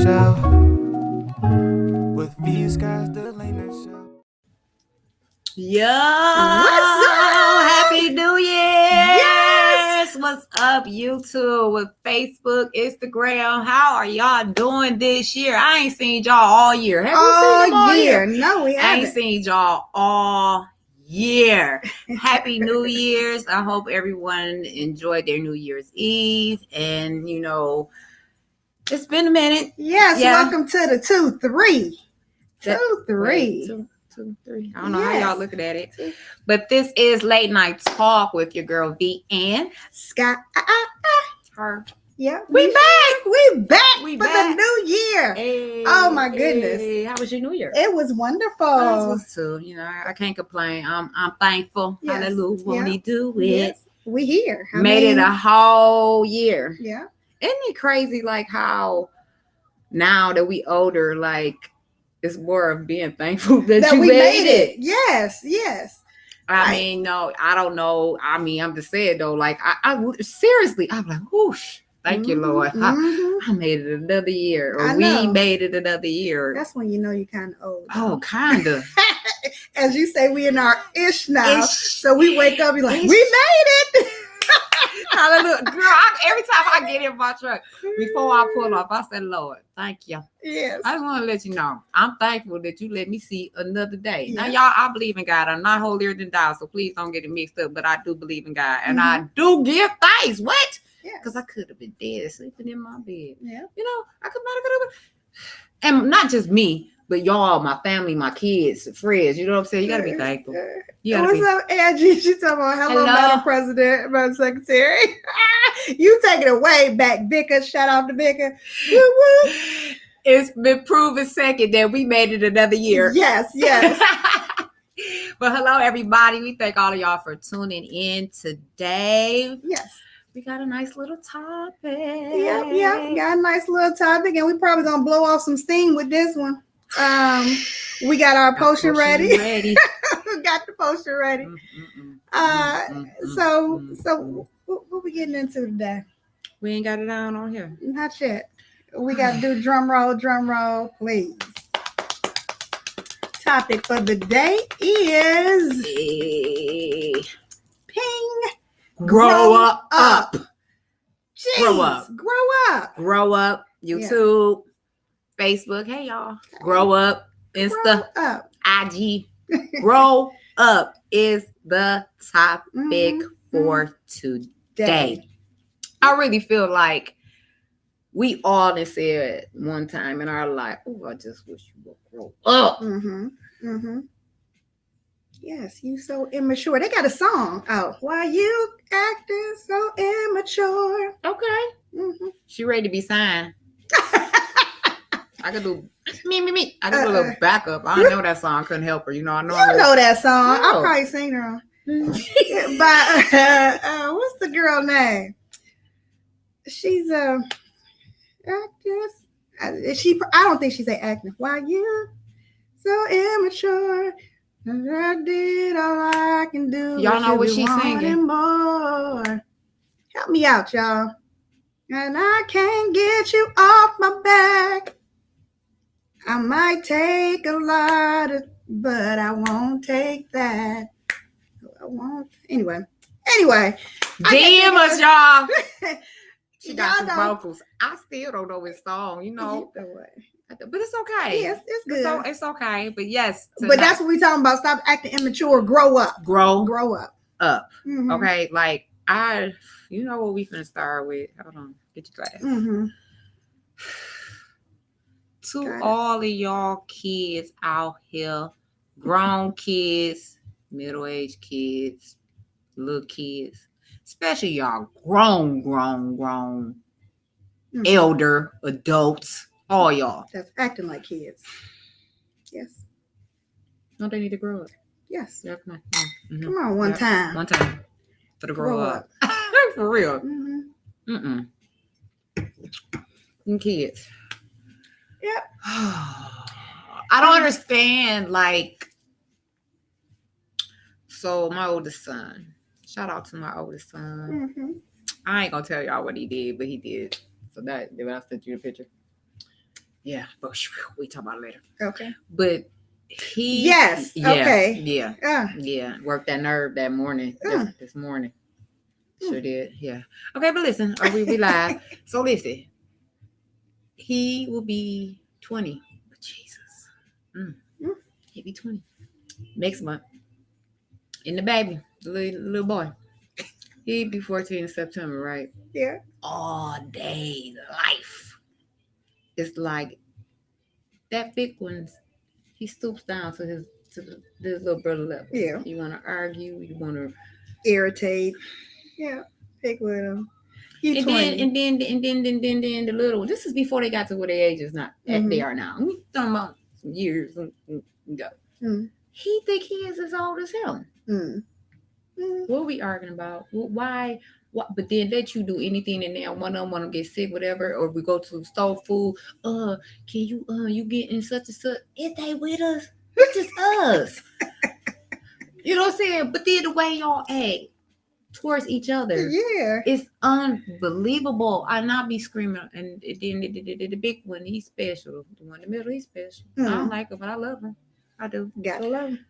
show. With Vee&Sky's the late night show. Yo, What's up? Happy New Year! Yes! What's up, YouTube, with Facebook, Instagram? How are y'all doing this year? I ain't seen y'all all year. Have you seen them all year? No, we I haven't. ain't seen y'all all year. Happy New Year's. I hope everyone enjoyed their New Year's Eve. And, you know, it's been a minute. Yes, Yeah. welcome to the 2-3. That- 2-3. 2, 3. I don't know Yes. how y'all looking at it. But this is Late Night Talk with your girl V and Sky. her. Yeah, We back. We back We for back. the new year. Hey, Oh, my goodness. hey, how was your New Year? It was wonderful. Mine was too. You know, I can't complain. I'm thankful. Yes. Hallelujah. Won't Yeah. he do it? Yes, we here. Made it a whole year. Yeah. Isn't it crazy like how now that we older, like it's more of being thankful that you we made it. Yes. I Right. mean, no, I don't know. I mean, I'm just saying though, like I seriously, I'm like, whoosh, thank you, Lord. Mhm. I made it another year, or I we know. made it another year. That's when you know you're kind of old. Oh, kinda. As you say, we in our ish now. Ish. So we wake up, be like, Ish. we made it. Hallelujah, girl. Every time I get in my truck, before I pull off, I said, Lord, thank you. Yes. I just want to let you know, I'm thankful that you let me see another day. Now, Yeah. y'all, I believe in God. I'm not holier than thou, so please don't get it mixed up. But I do believe in God, and I do give thanks. What? Yeah. Because I could have been dead, sleeping in my bed. Yeah. You know, I could have. And not just me, but y'all, my family, my kids, friends. You know what I'm saying? You gotta be thankful. You gotta What's be. up, Angie? She talking about hello, Hello. Madam President, Madam Secretary. You take it away back, Vicar. Shout out to Vicar. Woo woo. It's been proven second that we made it another year. Yes. But hello, everybody. We thank all of y'all for tuning in today. Yes. We got a nice little topic. Yep. Got a nice little topic, and we probably gonna blow off some steam with this one. We got our potion ready. We got the potion ready. So what we getting into today? We ain't got it down on here. Not yet. We got to do drum roll, please. Topic for the day is ping. Grow up. Jeez, Grow up. Grow up. YouTube, Facebook. Hey, y'all. Grow up. Insta, Grow up. IG. Grow up is the topic for today. I really feel like we all have said one time in our life, oh, I just wish you would grow up. Yes, you so immature. They got a song out. Why you acting so immature? Okay. She ready to be signed. I could do me. I could do a little backup. I don't know that song. Couldn't help her. You know, I know. You know that song. No. I'll probably sing her on. But what's the girl name? She's actress. I don't think she's an actress. Why you so immature? I did all I can do. Y'all know what she's wanting singing. More. Help me out, y'all. And I can't get you off my back. I might take a lot, but I won't take that. I won't. Anyway. DM us, y'all. She got Y'all some don't- vocals. I still don't know his song, you know. Either way. But it's okay. Yes, it's good. It's okay. But yes. But that's what we talking about. Stop acting immature. Grow up. grow up. up. Okay. Like you know what we finna start with. Hold on. Get your glass. To Got it. all of y'all kids out here, grown kids, middle-aged kids, little kids, especially y'all grown, elder, adults, all y'all. That's acting like kids. Yes. Don't they need to grow up? Yes. Yeah, come on. Come on, one time. One time. For the grow up. For real. Them kids. Yep. I don't understand, like, so my oldest son, shout out to my oldest son. I ain't gonna tell y'all what he did, but he did. So did I send you a picture? Yeah, but we talk about it later. Okay. But he, Yes. Okay. Yeah. Worked that nerve that morning. This morning, sure did. Yeah. Okay, but listen, we live. So listen, he will be 20. Jesus, he'll be 20 next month. And the baby, the little boy, he'll be 14 in September, right? Yeah. All day life. It's like that big one. He stoops down to his little brother level. Yeah. You want to argue. You want to irritate. Yeah. Pick with him. And then the little one. This is before they got to where their age is not they are now. We talking about some years ago. He think he is as old as him. What are we arguing about? Why? What? But then let you do anything in there. One of them want to get sick, whatever, or we go to store food. Can you get in such and such? Is they with us? It's just us. You know what I'm saying? But then the way y'all act towards each other, it's unbelievable. I not be screaming, and then the big one, he's special. The one in the middle, he's special. I don't like him, but I love him. I do. Gotta love him.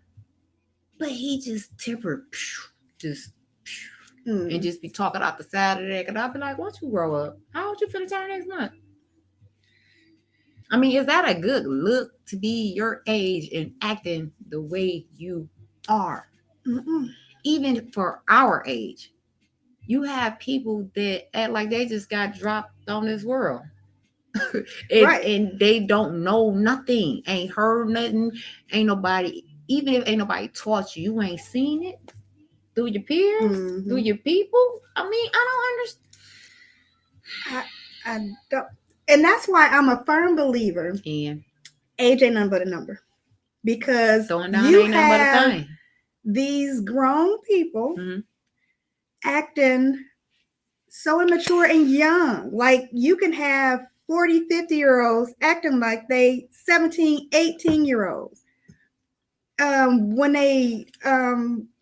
But he just tempered, and just be talking out the side of the neck, and I'll be like, "Why don't you grow up? How old you finna turn next month?" I mean, is that a good look to be your age and acting the way you are? Even for our age, you have people that act like they just got dropped on this world. And they don't know nothing, ain't heard nothing, ain't nobody, even if ain't nobody taught you, you ain't seen it through your peers, through your people. I mean, I don't understand. I don't, and that's why I'm a firm believer. And age ain't nothing but a number, because throwing down ain't nothing but a thing. These grown people acting so immature and young. Like you can have 40, 50-year-olds acting like they 17, 18-year-olds. When they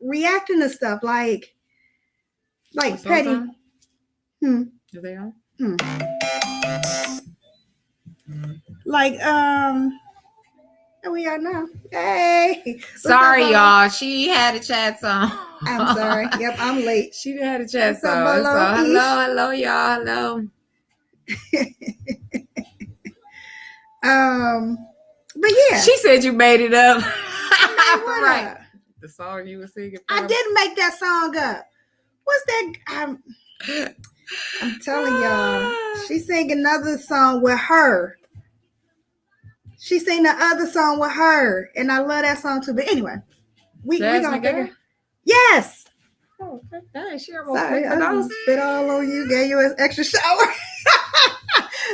reacting to stuff like petty. Are they on? Like we are now. Hey. Sorry, y'all. She had a chat song. I'm sorry. Yep, I'm late. She had a chat song. So hello, y'all. Hello. But yeah. She said you made it up. Right. The song you were singing. I didn't make that song up. What's that? I'm telling y'all. She sang another song with her. She sang the other song with her, and I love that song too. But anyway, we gonna figure. Yes. Oh, okay. Sorry, I spit all on you. Gave you an extra shower.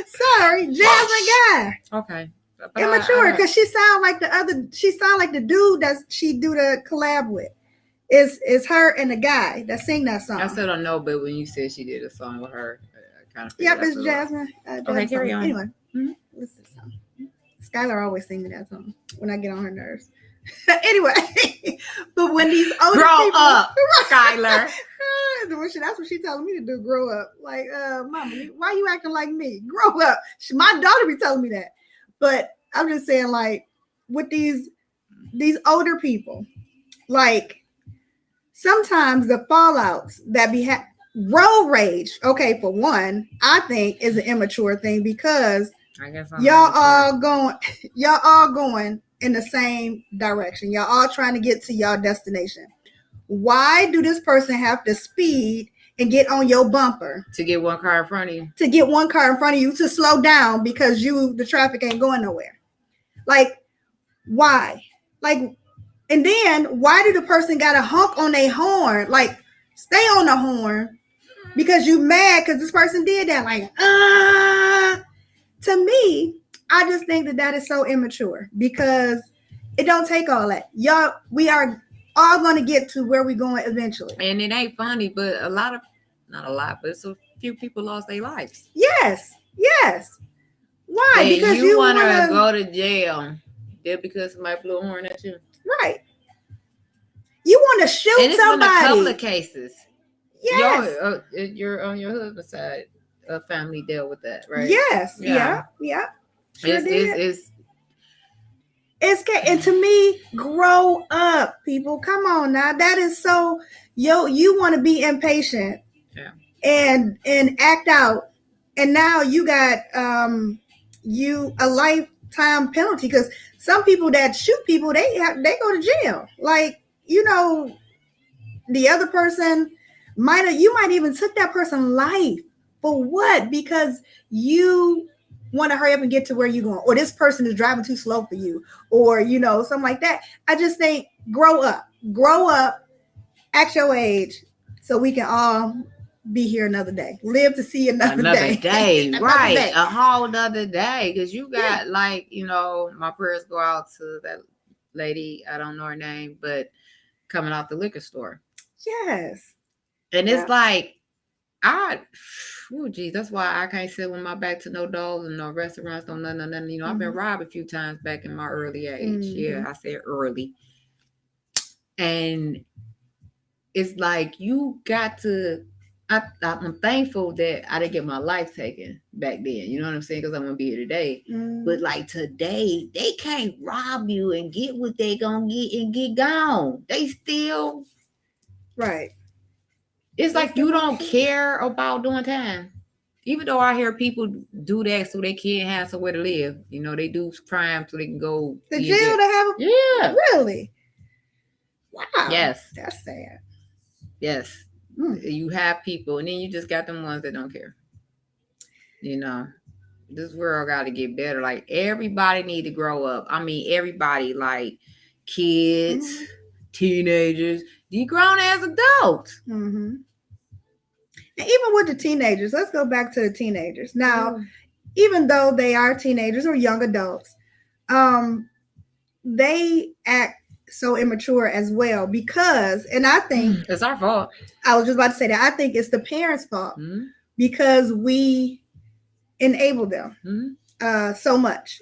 Sorry, Jasmine guy. Okay. Immature, because she sound like the other. She sound like the dude that she do the collab with. Is her and the guy that sing that song. I still don't know, but when you said she did a song with her, I kind of. Yep, it's Jasmine. Okay, carry on. Anyway, listen to song. Skylar always singing that song when I get on her nerves. Anyway, but when these older grow up, Skylar. That's what she telling me to do. Grow up. Like, mama, why you acting like me? Grow up. My daughter be telling me that. But I'm just saying, like, with these older people, like, sometimes the fallouts that be road rage. Okay, for one, I think is an immature thing, because I guess y'all all going in the same direction. Y'all all trying to get to y'all destination. Why do this person have to speed and get on your bumper to get one car in front of you? To get one car in front of you to slow down because the traffic ain't going nowhere. Like, why? Like, and then why do the person got a honk on their horn? Like, stay on the horn because you mad because this person did that. Like, to me, I just think that is so immature, because it don't take all that. Y'all, we are all going to get to where we're going eventually. And it ain't funny, but not a lot, but so few people lost their lives. Yes. Why? And because you want to go to jail just because somebody blew a horn at you. Right. You want to shoot and it's somebody. Been a couple of cases. Yes. You're on your husband's side. Family dealt with that, right? Yes. Yeah. Sure did. It's And to me, grow up, people. Come on now. That is so you want to be impatient and act out. And now you got you a lifetime penalty because some people that shoot people, they go to jail. Like, the other person you might even took that person's life for what? Because you want to hurry up and get to where you're going, or this person is driving too slow for you, or something like that. I just think grow up, at your age, so we can all be here another day, live to see another day. Another right day. A whole nother day, because you got my prayers go out to that lady, I don't know her name, but coming out the liquor store. Yes. And it's like, geez, that's why I can't sit with my back to no doors and no restaurants, no nothing. Mm-hmm. I've been robbed a few times back in my early age. Mm-hmm. Yeah, I said early. And it's like, you got to, I'm thankful that I didn't get my life taken back then. You know what I'm saying? Because I'm going to be here today. Mm-hmm. But like today, they can't rob you and get what they going to get and get gone. They still... Right. It's like you don't care about doing time. Even though I hear people do that so they can't have somewhere to live. They do crime so they can go to jail to have Yeah. Really? Wow. Yes. That's sad. Yes. You have people, and then you just got them ones that don't care. This world got to get better. Like, everybody need to grow up. I mean, everybody, like kids, teenagers, you grown as adults. Mm-hmm. And even with the teenagers, let's go back to the teenagers. Now, even though they are teenagers or young adults, they act so immature as well because, and I think it's our fault. I was just about to say that. I think it's the parents' fault because we enable them so much.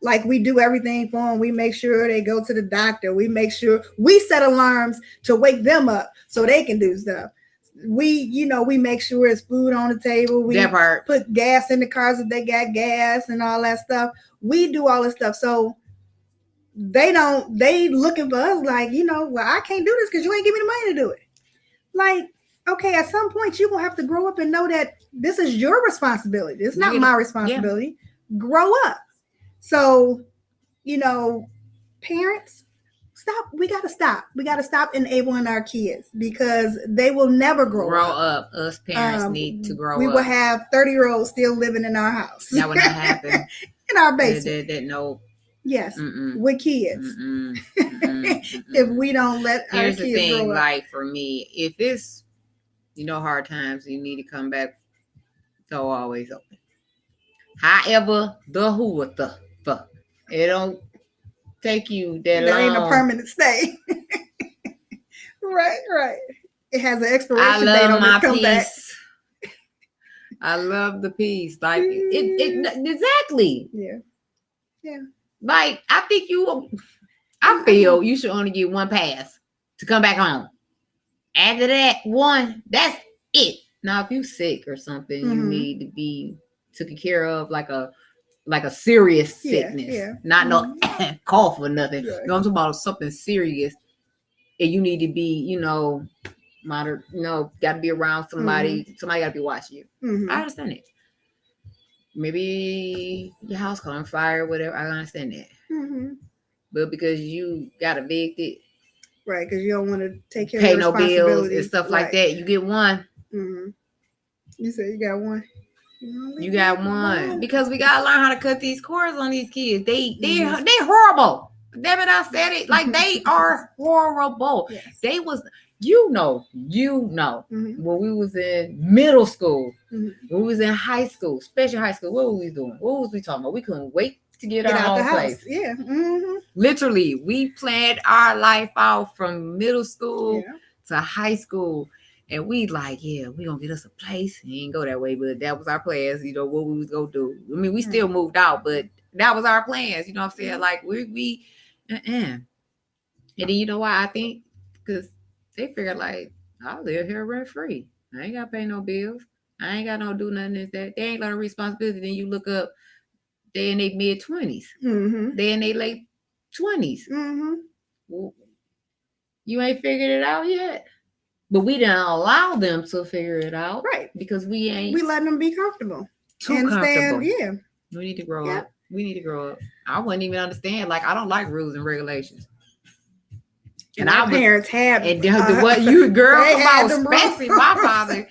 Like, we do everything for them. We make sure they go to the doctor. We make sure we set alarms to wake them up so they can do stuff. We make sure it's food on the table. We put gas in the cars if they got gas and all that stuff. We do all this stuff. So they looking for us like, well, I can't do this because you ain't give me the money to do it. Like, okay, at some point you're going to have to grow up and know that this is your responsibility. It's not my responsibility. Yeah. Grow up. So, parents, stop. We got to stop. We got to stop enabling our kids because they will never grow up. Us parents need to grow up. We will have 30-year-olds still living in our house. That would not happen. In our basement. No. Yes, with kids. If we don't let our kids grow up. Here's the thing, like, for me, if it's, hard times, you need to come back, so always open. However, it don't take you that long. There ain't a permanent stay. Right. It has an expiration date on its comeback. I love the peace. Like, it exactly. Yeah. Like, I feel you should only get one pass to come back home. After that one, that's it. Now, if you sick or something, you need to be taken care of like a serious sickness, not no cough or nothing. Right. I'm talking about something serious, and you need to be, got to be around somebody. Somebody got to be watching you. I understand it. Maybe your house caught on fire, whatever. I understand that. But because you got evicted, right? Because you don't want to take care pay of no bills and stuff like that, you get one. You said you got one. You got one because we gotta learn how to cut these cords on these kids. They horrible. Damn it, I said it. Like, they are horrible. Yes. They was, when we was in middle school, when we was in high school, especially high school, what were we doing? What was we talking about? We couldn't wait to get our own place. Yeah. Literally, we planned our life out from middle school to high school. And we like, we gonna get us a place. It ain't go that way, but that was our plans, what we was gonna do. I mean, we still moved out, but that was our plans, you know what I'm saying? Like, we and then you know why I think? Because they figured, like, I live here rent free. I ain't gotta pay no bills. I ain't got no do nothing. That they ain't got no responsibility. Then you look up they in their mid-20s. Mm-hmm. They in their late 20s. Mm-hmm. Well, you ain't figured it out yet. But we didn't allow them to figure it out. Right. Because we ain't We letting them be comfortable. too And comfortable. yeah. We need to grow Yeah. up. We need to grow up. I wouldn't even understand. Like, I don't like rules and regulations. And our parents had what you girl they had about, them especially rules. my father,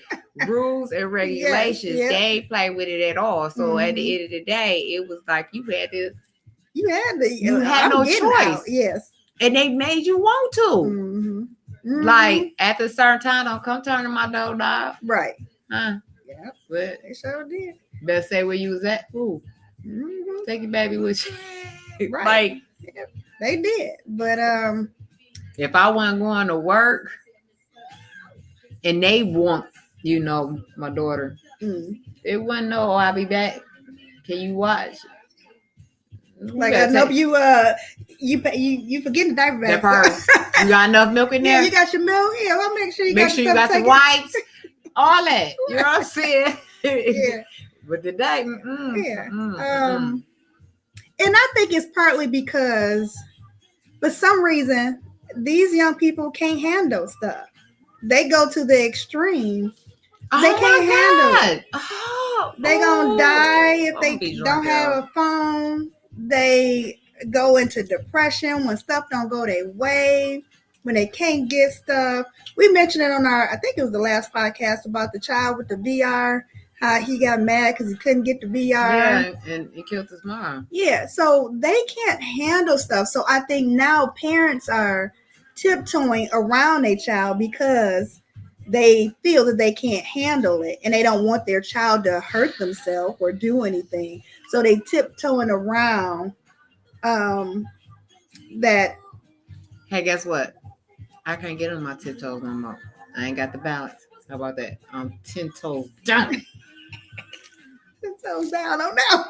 rules and regulations. Yes. They ain't play with it at all. So at the Mhm. end of the day, it was like you had I'm no getting choice. out. Yes. And they made you want to. Mm-hmm. Mm-hmm. Like at a certain time, don't come turn to my door, dog. Right. Huh? Yeah. But They sure did. better say where you was at. Ooh. Mm-hmm. Take your baby with you. Right. Like, yeah, they did. But if I wasn't going to work and they want, my daughter, it wasn't no, I'll be back. Can you watch? Like I know you forgetting the diaper bag. That part. You got enough milk in there? Yeah, you got your milk. Yeah, I'll make sure you got the wipes, all that. You know what I'm saying? Yeah. But today, and I think it's partly because, for some reason, these young people can't handle stuff. They go to the extreme. They can't handle it. They gonna die if they don't have a phone. They go into depression when stuff don't go their way, when they can't get stuff. We mentioned it on I think it was the last podcast about the child with the VR, how he got mad because he couldn't get the VR. Yeah, and he killed his mom. Yeah, so they can't handle stuff. So I think now parents are tiptoeing around a child because they feel that they can't handle it and they don't want their child to hurt themselves or do anything. So they tiptoeing around that. Hey, guess what? I can't get on my tiptoes no more. I ain't got the balance. How about that? I'm 10 toes down. 10 toes down. Oh no.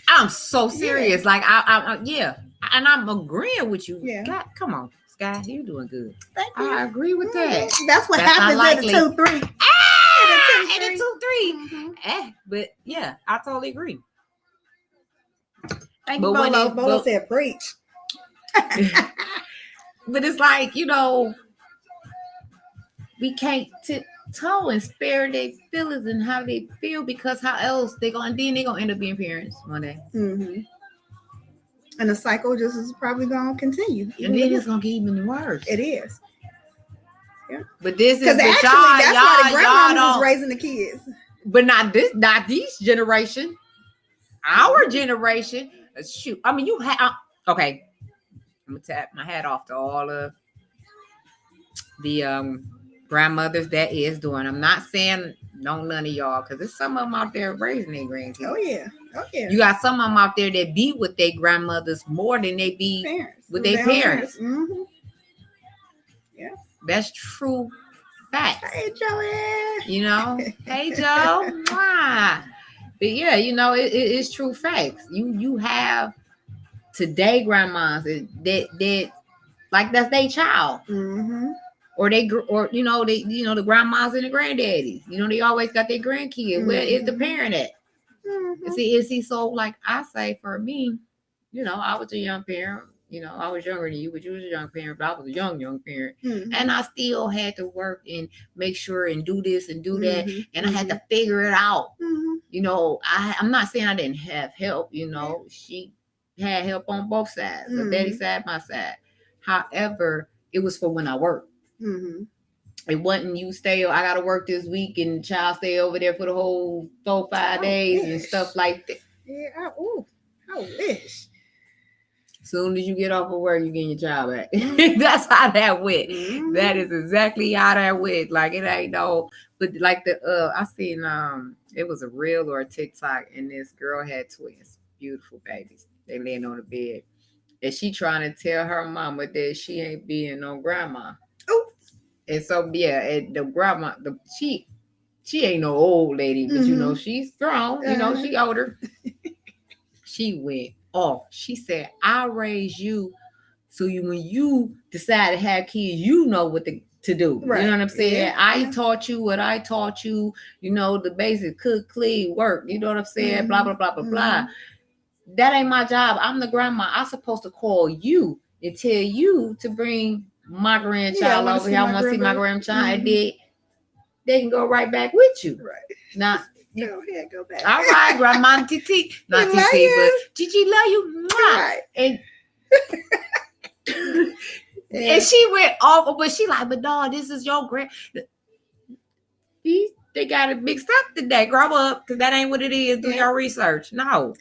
I'm so serious. Yeah. Like I and I'm agreeing with you. Yeah. God, come on, Sky, you doing good. Thank you. I agree with that. That's what happens in the 2-3. In the 2-3. But yeah, I totally agree. Thank you, Bolo. Bolo said preach. But it's like, we can't tiptoe and spare their feelings and how they feel, because how else they're gonna end up being parents one day. Mm-hmm. And the cycle just is probably gonna continue. And then it's gonna get even worse. It is. Yeah. But this is because actually that's why the grandmas is raising the kids. But not this generation. Our generation. Shoot. I mean, you have okay. I'm gonna tap my hat off to all of the grandmothers that is doing. I'm not saying none of y'all, because there's some of them out there raising their grandkids. Oh yeah. You got some of them out there that be with their grandmothers more than they be parents. with their parents. Mm-hmm. Yeah, that's true facts. Hey Joey. Hey Joe. But yeah, it's true facts. You have today grandmas that like that's their child. Mm-hmm. Or the grandmas and the granddaddies. They always got their grandkids. Mm-hmm. Where is the parent at? Mm-hmm. See, so like I say, for me, I was a young parent. I was younger than you, but you was a young parent, but I was a young parent. Mm-hmm. And I still had to work and make sure and do this and do that. Mm-hmm. And I had to figure it out. Mm-hmm. I'm not saying I didn't have help. She had help on both sides, the daddy side, my side. However, it was for when I worked. Mm-hmm. It wasn't you stay. I gotta work this week, and the child stay over there for the whole 4-5 days and stuff like that. Yeah, I wish. Soon as you get off of work, you get your child back. That's how that went. Mm-hmm. That is exactly how that went. Like it ain't no, but like I seen it was a reel or a TikTok, and this girl had twins, beautiful babies. They laying on the bed, and she trying to tell her mama that she ain't being no grandma. And so and the grandma, she ain't no old lady, but she's strong. She older. She went off. She said, "I raised you, so when you decide to have kids, you know what to do. Right. You know what I'm saying? Yeah. I taught you what I taught you. The basic cook, clean, work. You know what I'm saying? Mm-hmm. Blah blah blah blah blah." that ain't my job. I'm the grandma. I'm supposed to call you and tell you to bring my grandchild over here. I want to see my grandchild. And then they can go right back with you. Right. Not Go ahead, go back. all right, grandma Titi. Not Love Titi, you. but Gigi love you. Mwah. Right. And Yeah. and she went off, but she like, but dog, this is your grand. They got it mixed up today. Grow up, because that ain't what it is. Do your research. No.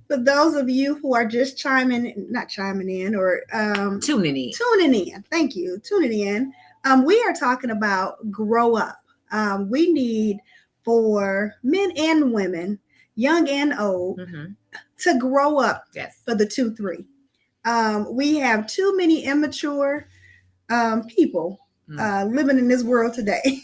For those of you who are just tuning in or Tuning in. Thank you, tuning in. We are talking about grow up. We need for men and women, young and old, to grow up. Yes. For the 2-3. We have too many immature people living in this world today.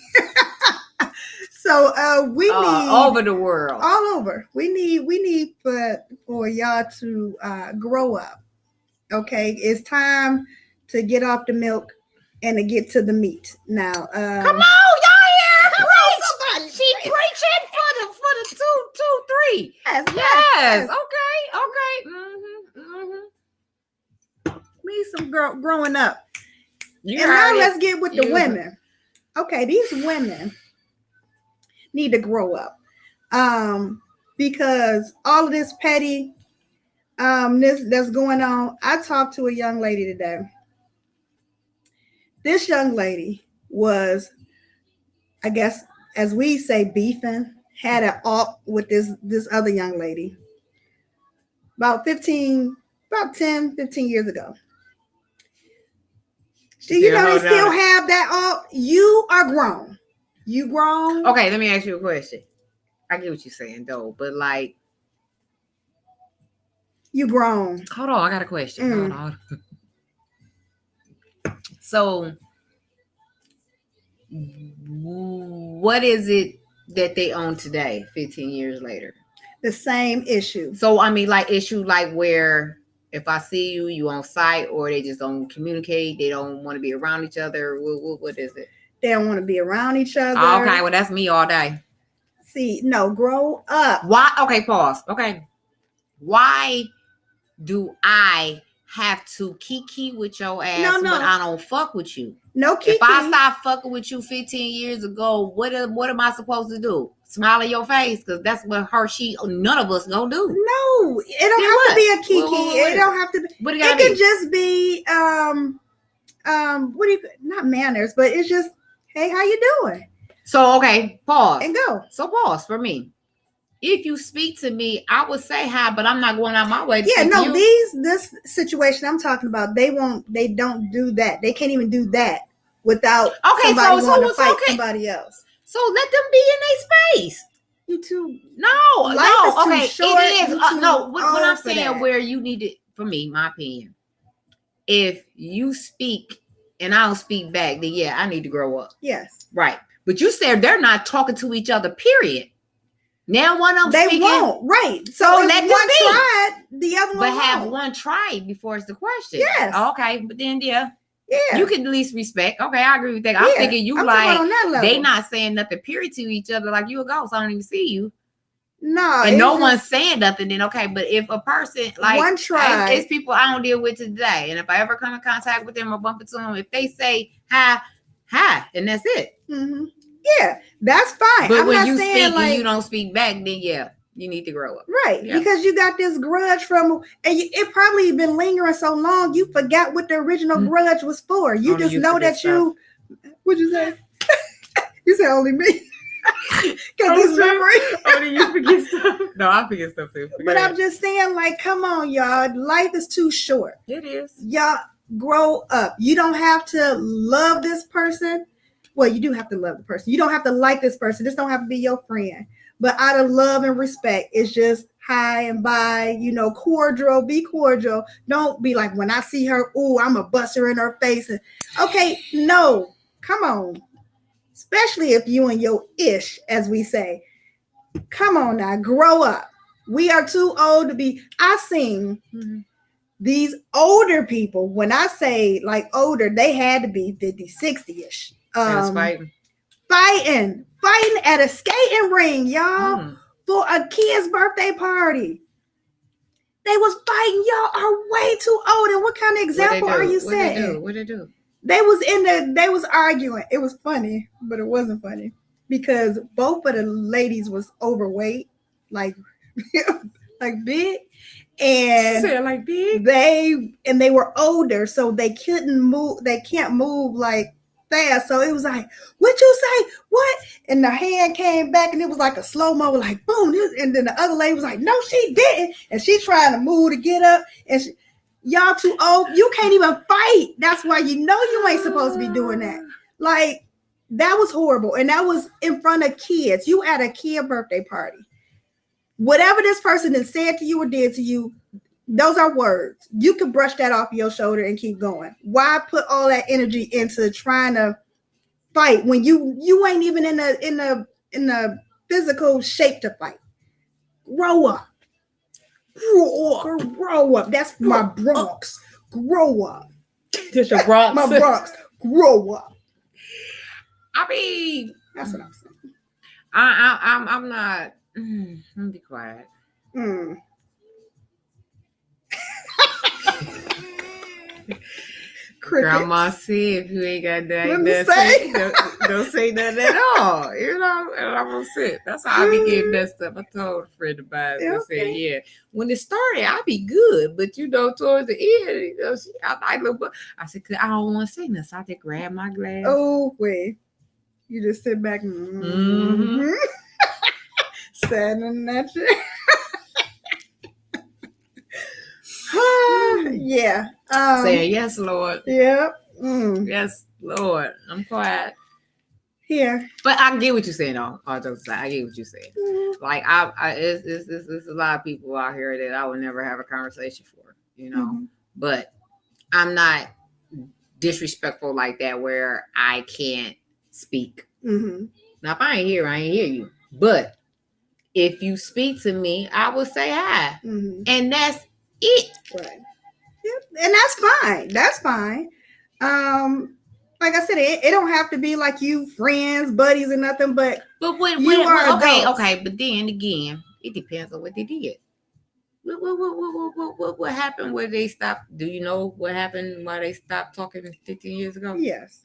So we need over the world, all over. We need for y'all to grow up. Okay, it's time to get off the milk and to get to the meat. Now, come on, y'all here, preach. She preaching for the 2-3. Yes. Okay. Need some growing up. You and now heard let's get with the women. Okay, these women need to grow up because all of this petty that's going on. I talked to a young lady today. This young lady was, I guess, as we say, beefing, had an alt with this other young lady about 10, 15 years ago. Do you know they still have that alt? You are grown. You grown. Okay, let me ask you a question. I get what you're saying, though, but like, you grown. Hold on, I got a question. Hold on. So, what is it that they own today, 15 years later? The same issue. So, I mean, like issue like where if I see you, you on site, or they just don't communicate, they don't want to be around each other. What is it? They don't want to be around each other. Okay, well, that's me all day. See, no, grow up. Why? Okay, pause. Okay. Why do I have to kiki with your ass when I don't fuck with you? No kiki. If I stop fucking with you 15 years ago, what am I supposed to do? Smile in your face? Because that's what none of us gonna do. No, it don't have to be a kiki. It don't have to be. It can just be not manners, but it's just, hey, how you doing? So, okay, pause. And go. So, pause for me. If you speak to me, I would say hi, but I'm not going out my way to speak to you. This situation I'm talking about, they don't do that. They can't even do that without somebody wanting to fight somebody else. So let them be in their space. You too. No, okay. Short, it is. What I'm saying, where you need it, for me, my opinion, if you speak and I don't speak back, then yeah, I need to grow up. Yes. Right. But you said they're not talking to each other, period. Now one of them they won't. Right. So let them be. Tried, the other one but have one tried before it's the question. Yes. Okay. But then you can at least respect. Okay, I agree with that. I'm thinking you they not saying nothing period to each other, like you a ghost. I don't even see you. No. And no one's saying nothing, then okay. But if a person like one try, it's people I don't deal with today. And if I ever come in contact with them or bump into them, if they say hi, and that's it. Mm-hmm. Yeah, that's fine. But when you speak and you don't speak back, then yeah, you need to grow up. Right. Yeah. Because you got this grudge and it probably been lingering so long, you forgot what the original grudge was for. You just know that you, what'd you say? You said only me. Because this memory. Only you forget stuff. No, I forget stuff too. But I'm just saying, like, come on, y'all. Life is too short. It is. Y'all grow up. You don't have to love this person. Well, you do have to love the person. You don't have to like this person. This don't have to be your friend. But out of love and respect, it's just hi and bye, cordial, be cordial. Don't be like, when I see her, ooh, I'm a bust her in her face. Okay, no, come on. Especially if you and your ish, as we say. Come on now, grow up. We are too old to be. I seen these older people. When I say like older, they had to be 50, 60-ish. Fighting at a skating ring, y'all, for a kid's birthday party. They was fighting. Y'all are way too old. And what kind of example are you setting? What they do? They was arguing. It was funny, but it wasn't funny because both of the ladies was overweight, like like big, and like big. They were older, so they couldn't move. They can't move like fast. So it was like, what you say? What? And the hand came back, and it was like a slow mo, like boom. And then the other lady was like, no, she didn't, and she trying to move to get up, and y'all too old. You can't even fight. That's why you know you ain't supposed to be doing that. Like, that was horrible. And that was in front of kids. You at a kid birthday party. Whatever this person has said to you or did to you, those are words. You can brush that off your shoulder and keep going. Why put all that energy into trying to fight when you ain't even in a physical shape to fight? Grow up. Grow up. That's my Bronx. Grow up. That's your Bronx. My Bronx. Grow up. I mean, that's what I'm saying. I'm not. Let me be quiet. Grandma said, if you ain't got nothing to say, don't say nothing at all. You know, and I'm gonna sit. That's how I be getting that stuff. I told a friend of mine, I said, yeah, when it started, I be good, but you know, towards the end, you know, I said, cause I don't want to say nothing. So I just grab my glass. Oh, wait. You just sit back and sat in that chair. Yeah. Saying yes, Lord. Yeah. Yes, Lord. I'm quiet. Yeah. But I get what you're saying, though. I get what you're saying. Like, it's a lot of people out here that I would never have a conversation for, you know. But I'm not disrespectful like that where I can't speak. Now, if I ain't here, I ain't hear you. But if you speak to me, I will say hi. And that's it. Right. Yep. And that's fine. That's fine. Like I said, it don't have to be like you friends, buddies, or nothing. But when you are okay. But then again, it depends on what they did. What happened? Where they stopped? Do you know what happened? Why they stopped talking 15 years ago? Yes.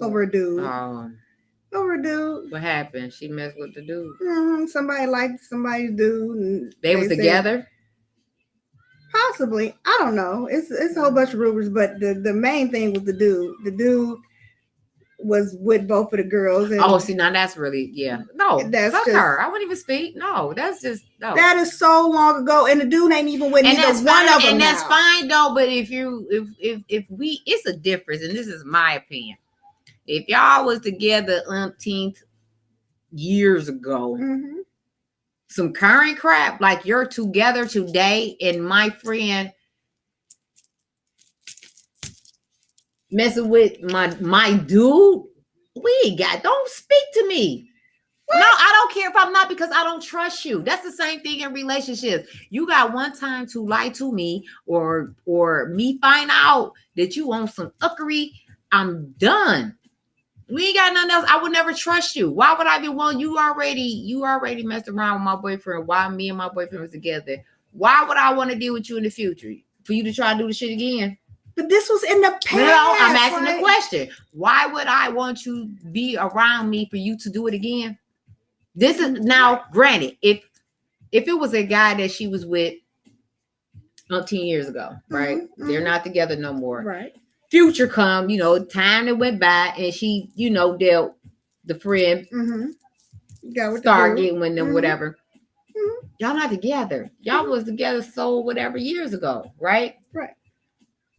Over a dude. Over a dude. What happened? She messed with the dude. Somebody liked somebody's dude. And they was together. Possibly. I don't know. It's a whole bunch of rumors, but the main thing was the dude. The dude was with both of the girls. And see, now that's really, no, that's just her. I wouldn't even speak. No, that's just, no. That is so long ago, and the dude ain't even with neither one of them. And that's fine though. But if it's a difference, and this is my opinion. If y'all was together umpteenth years ago, some current crap like you're together today, and my friend messing with my dude, don't speak to me. What? No, I don't care if I'm not, because I don't trust you. That's the same thing in relationships. You got one time to lie to me or me find out that you on some uckery, I'm done. We ain't got nothing else. I would never trust you. Why would I be one? You already messed around with my boyfriend while me and my boyfriend was together. Why would I want to deal with you in the future? For you to try to do the shit again? But this was in the past. No, I'm asking the question. Why would I want you to be around me for you to do it again? This is now, granted, if it was a guy that she was with 10 years ago, right? They're not together no more. Right. Future come, time that went by, and she, dealt the friend, start getting with them, whatever. Y'all not together. Y'all was together so whatever years ago, right? Right.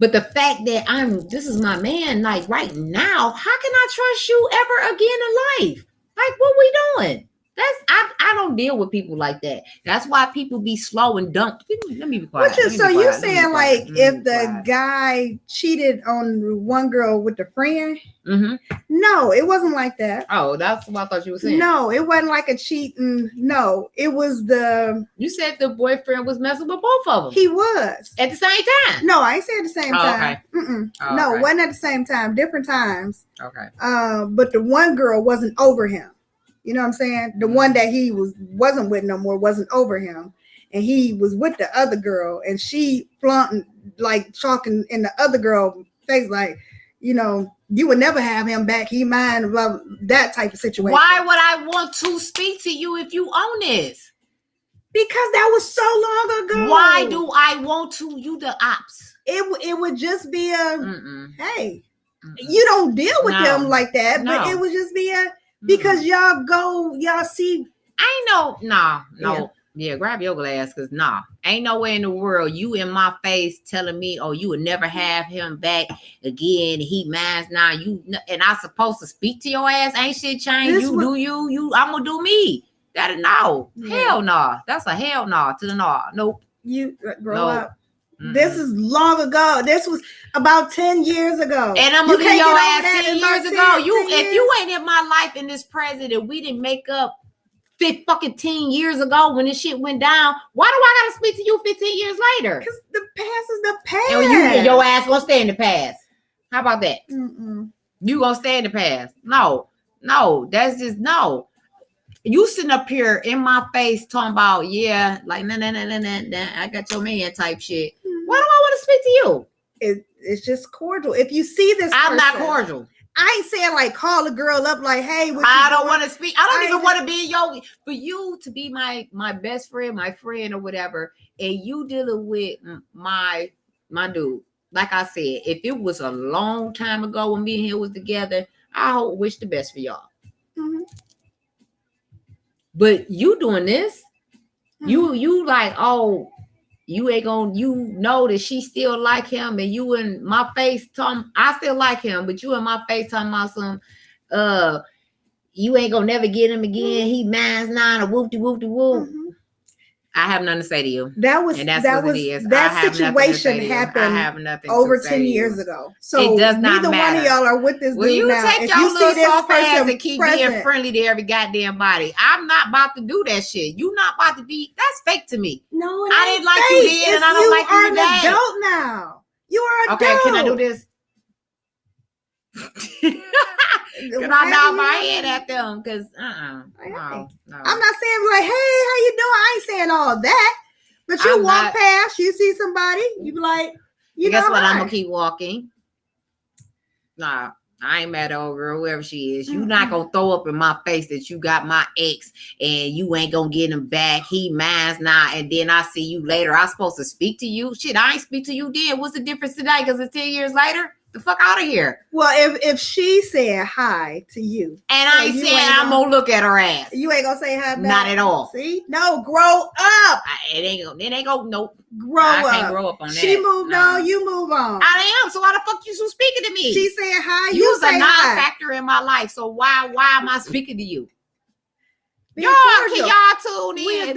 But the fact that this is my man, like right now, how can I trust you ever again in life? Like, what we doing? I don't deal with people like that. That's why people be slow and dumb. Let me be quiet. So you saying like if the guy cheated on one girl with the friend? No, it wasn't like that. Oh, that's what I thought you were saying. No, it wasn't like a cheating. No, it was You said the boyfriend was messing with both of them. He was. At the same time? No, I ain't say at the same time. Okay. No, it wasn't at the same time. Different times. Okay. But the one girl wasn't over him. You know what I'm saying? The one that he wasn't with no more, wasn't over him. And he was with the other girl, and she flaunting, like talking in the other girl face, like, you know, you would never have him back. He mine, blah, that type of situation. Why would I want to speak to you if you own this? Because that was so long ago. Why do I want to? You the ops. It would just be a, hey, you don't deal with them like that, but it would just be a, because y'all see. I know, no. Yeah, grab your glass, because ain't nowhere in the world you in my face telling me, oh, you would never have him back again. He mines now. And I supposed to speak to your ass. Ain't shit changed. I'm gonna do me. That no. Hell no. That's a hell no to the no. Nope. You grow up. This is long ago. This was about 10 years ago. And I'm gonna do your ass 10 years ago. If you ain't in my life in this present and we didn't make up 10 years ago when this shit went down, why do I gotta speak to you 15 years later? Because the past is the past. And your ass gonna stay in the past. How about that? You gonna stay in the past? No, that's just no. You sitting up here in my face talking about, like nah, I got your man type shit. Why do I want to speak to you? It's just cordial. If you see this, I'm not cordial. I ain't saying like call a girl up like, hey, I don't want to speak. I don't even want to be for you to be my best friend, my friend or whatever, and you dealing with my dude. Like I said, if it was a long time ago when me and him was together, I wish the best for y'all. But you doing this, you like, oh, you ain't gonna, you know that she still like him, and you in my face talking, I still like him, but you in my face talking about some, you ain't gonna never get him again. He mine's nine, a whoop de whoop de whoop. I have nothing to say to you. That situation happened over 10 years ago. So it does not neither matter. One of y'all are with this dude you now. Take if your you little see this soft ass person and keep being friendly to every goddamn body. I'm not about to do that shit. You not about to be. That's fake to me. No, I didn't like you then, and I don't like you today. You are an adult now. You are an adult. Okay, can I do this? Can I nod my head at them? Because no. I'm not saying like, hey, how you doing? I ain't saying all that. But you walk past, you see somebody, you be like, guess what? I'm gonna keep walking. Nah, I ain't mad at old girl, whoever she is. You not gonna throw up in my face that you got my ex and you ain't gonna get him back. He mine's now, and then I see you later. I'm supposed to speak to you. Shit, I ain't speak to you then. What's the difference today? Because it's 10 years later. The fuck out of here. Well, if she said hi to you, and I ain't saying I'm gonna look at her ass. You ain't gonna say hi back? Not at all. See? No, grow up. It ain't go. Nope. Grow up. I can't grow up on that. She moved on. You move on. I am. So why the fuck you still speaking to me? She said hi. You was say a non-factor in my life. So why am I speaking to you? Y'all can y'all tune in?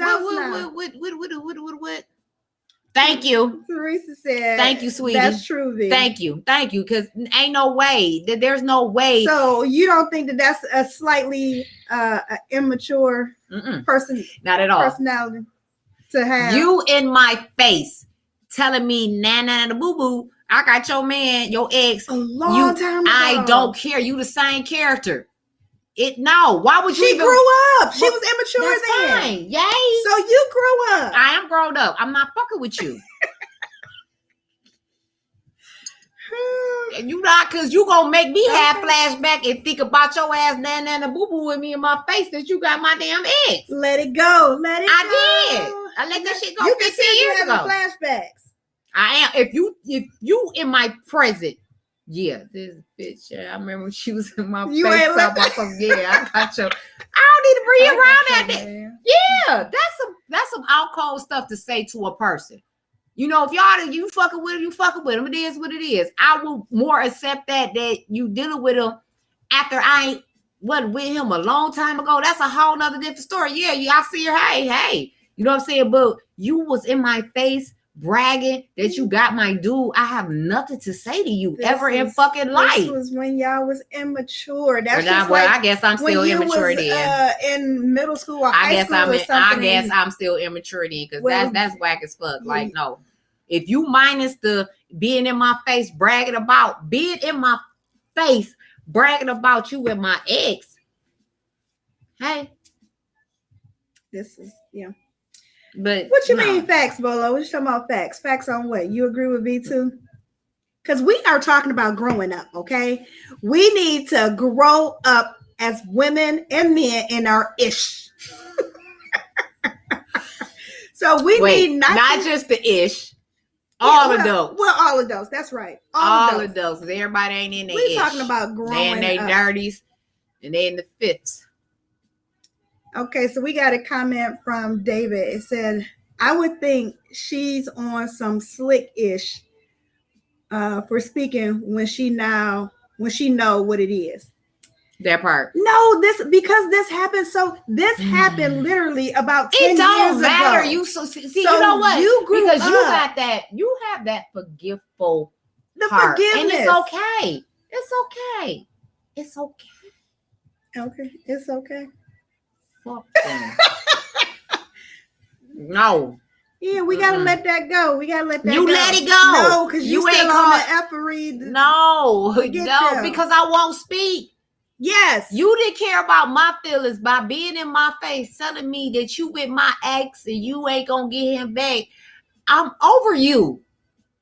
What? Thank you. Teresa said, thank you, sweetie. That's true, V. Thank you. Because ain't no way. There's no way. So you don't think that that's a slightly immature person? Not at all. Personality to have. You in my face telling me, nah, boo-boo, I got your man, your ex. A long time ago. I don't care. You the same character. Why would you She grew up. She was immature then. Fine. Yay. So you grew up. I am grown up. I'm not fucking with you. And you not, because you gonna make me have flashback and think about your ass nana boo boo with me in my face that you got my damn ex. Let it go. Let it go. I did. I let that shit go 15 years ago. Flashbacks. I am. If you in my present. Yeah, this bitch. I remember when she was in my face. I got you. I don't need to bring around that. Yeah, that's some out cold stuff to say to a person. You know, if you fucking with him, you fucking with him. It is what it is. I will more accept that you dealing with him after I wasn't with him a long time ago. That's a whole nother different story. Yeah, I see her. Hey. You know what I'm saying? But you was in my face bragging that you got my dude. I have nothing to say to you in fucking life. This was when y'all was immature. That's I guess I'm still immature then. In middle school or high school or something. I guess I'm still immature then because that's whack as fuck. Yeah. Like, no. If you minus the being in my face bragging about you and my ex, Hey, This is but What you no. mean facts, Bolo? What you talking about facts? Facts on what? You agree with me too? Because we are talking about growing up, okay? We need to grow up as women and men in our ish. So we need not just the ish. All adults. Well, all adults. That's right. All adults. Everybody ain't in their We're ish. talking about growing They in their 30s and they in the 50s. Okay, so we got a comment from David. It said, I would think she's on some slick-ish for speaking when she know what it is. That part. No, because this happened. So this happened literally about 10 years ago. It don't matter. You you know what? You grew because up. You got that. You have that forgiveful heart, forgiveness, and it's okay. It's okay. It's okay. Okay, it's okay. Fuck them. No. Yeah, we gotta let that go. We gotta let that go. You let it go. No, because you still on the effery. No, because I won't speak. Yes. You didn't care about my feelings by being in my face, telling me that you with my ex and you ain't gonna get him back. I'm over you.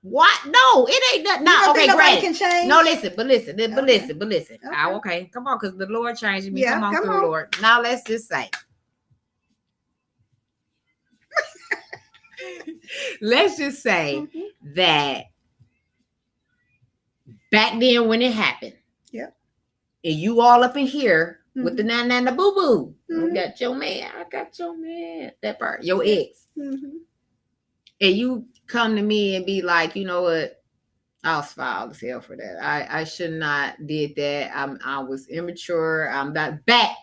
What? No, it ain't nothing. No, okay, great. Can change? No, listen. Okay. Okay, come on, because the Lord changed me. Come on, Lord. Now let's just say. Let's just say that back then when it happened, and you all up in here with the nana boo boo, I got your man. That part, your ex, and you come to me and be like, you know what? I was foul as hell for that. I should not did that. I was immature. I'm not back.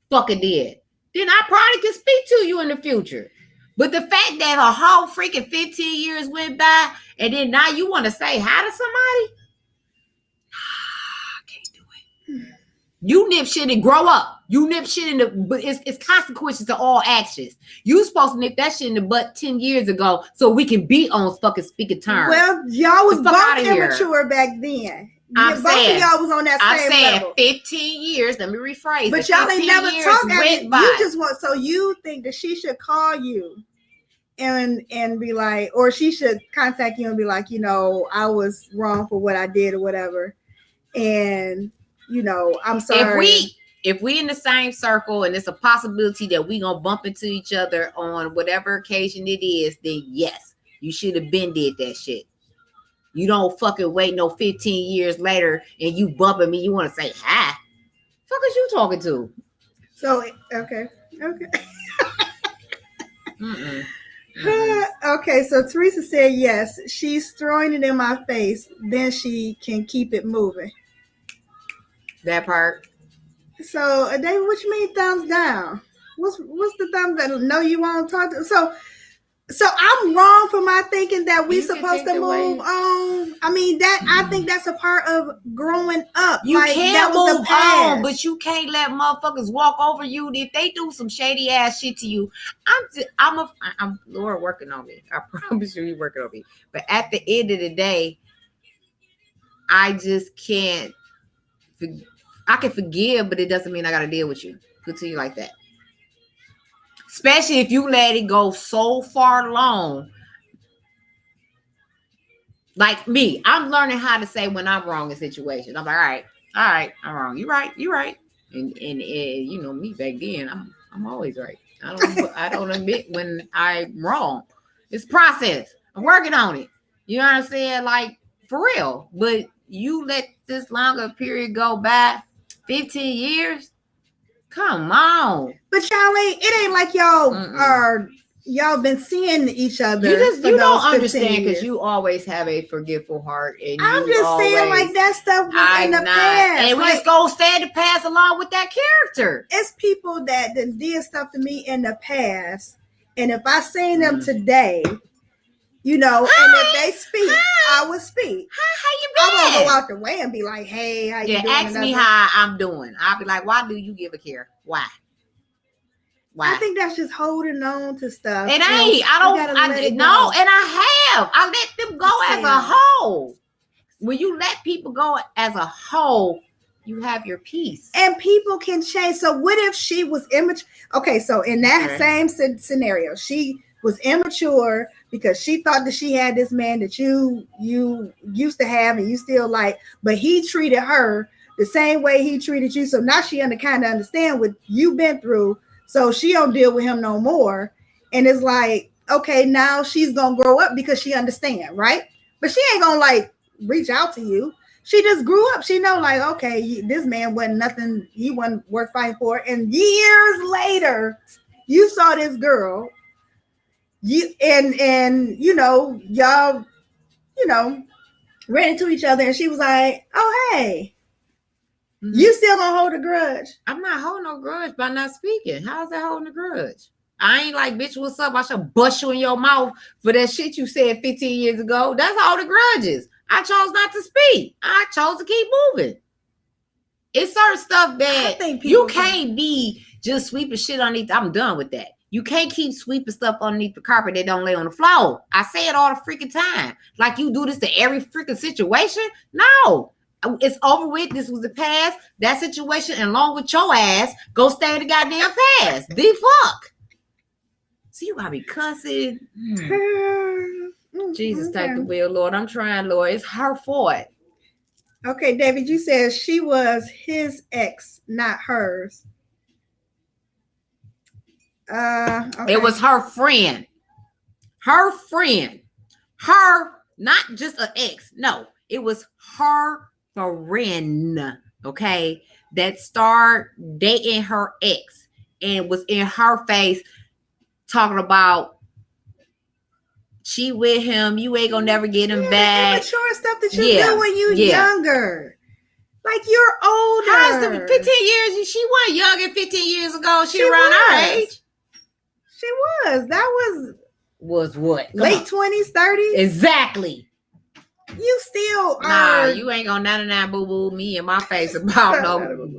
Fucking did. Then I probably can speak to you in the future. But the fact that a whole freaking 15 years went by and then now you want to say hi to somebody? I can't do it. You nip shit and grow up. You nip shit in the, but it's consequences to all actions. You supposed to nip that shit in the butt 10 years ago so we can be on fucking speaking terms. Well, y'all was both immature back then. Both of y'all was on that same level. 15 years. Let me rephrase. But y'all ain't never talked about it. You just want, so you think that she should call you and be like, or she should contact you and be like, you know, I was wrong for what I did or whatever. And, you know, I'm sorry. If we in the same circle and it's a possibility that we gonna bump into each other on whatever occasion it is, then yes, you should have been did that shit. You don't fucking wait no 15 years later and you bumping me. You want to say hi? Fuck is you talking to? So okay. Okay, so Teresa said yes. She's throwing it in my face. Then she can keep it moving. That part. So David, what you mean thumbs down? What's the thumbs down? No, you won't talk to. So I'm wrong for my thinking that we supposed to move on. I mean I think that's a part of growing up. You can't move on, but you can't let motherfuckers walk over you if they do some shady ass shit to you. I'm Lord working on me. I promise you, He's working on me. But at the end of the day, I just can't. I can forgive, but it doesn't mean I got to deal with you. Good to you like that. Especially if you let it go so far long. Like me, I'm learning how to say when I'm wrong in situations. I'm like, all right, I'm wrong. You're right. And you know me back then, I'm always right. I don't admit when I'm wrong. It's process. I'm working on it. You know what I'm saying? Like for real. But you let this longer period go by, 15 years. Come on. But it ain't like y'all been seeing each other. You don't understand because you always have a forgetful heart. And I'm just saying like that stuff was in the past. And we just gonna stand to pass along with that character. It's people that did stuff to me in the past. And if I seen them today, you know, and if they speak, I would speak. How you been? I won't go out the way and be like, hey, how you doing? Ask me how I'm doing. I'll be like, why do you give a care? Why? I think that's just holding on to stuff. It ain't. And I have. I let them go as a whole. When you let people go as a whole, you have your peace. And people can change. So what if she was immature? Okay, so in that same scenario, she was immature because she thought that she had this man that you used to have and you still like, but he treated her the same way he treated you. So now she kind of understand what you've been through. So she don't deal with him no more. And it's like, okay, now she's gonna grow up because she understand, right? But she ain't gonna like reach out to you. She just grew up. She know like, okay, this man wasn't nothing. He wasn't worth fighting for. And years later, you saw this girl. And y'all, ran into each other, and she was like, "Oh, hey, you still gonna hold a grudge?" I'm not holding no grudge by not speaking. How's that holding a grudge? I ain't like, bitch, what's up? I should bust you in your mouth for that shit you said 15 years ago. That's all the grudges. I chose not to speak. I chose to keep moving. It's certain stuff that you can't be just sweeping shit underneath. I'm done with that. You can't keep sweeping stuff underneath the carpet that don't lay on the floor. I say it all the freaking time. Like you do this to every freaking situation. No. It's over with. This was the past. That situation, and along with your ass, go stay in the goddamn past. The fuck. See, you gotta be cussing. Jesus, take the wheel, Lord. I'm trying, Lord. It's her fault. Okay, David, you said she was his ex, not hers. Okay. It was her friend. Her friend. Her, not just an ex. No, it was her friend, okay, that started dating her ex and was in her face talking about she with him, you ain't gonna never get him back. Immature stuff that you do when you younger. Like you're older. How's the 15 years? She wasn't young at 15 years ago. She around our age. She was. That was what? Late 20s, 30s? Exactly. You still are. Nah, you ain't gonna 99 boo-boo me in my face about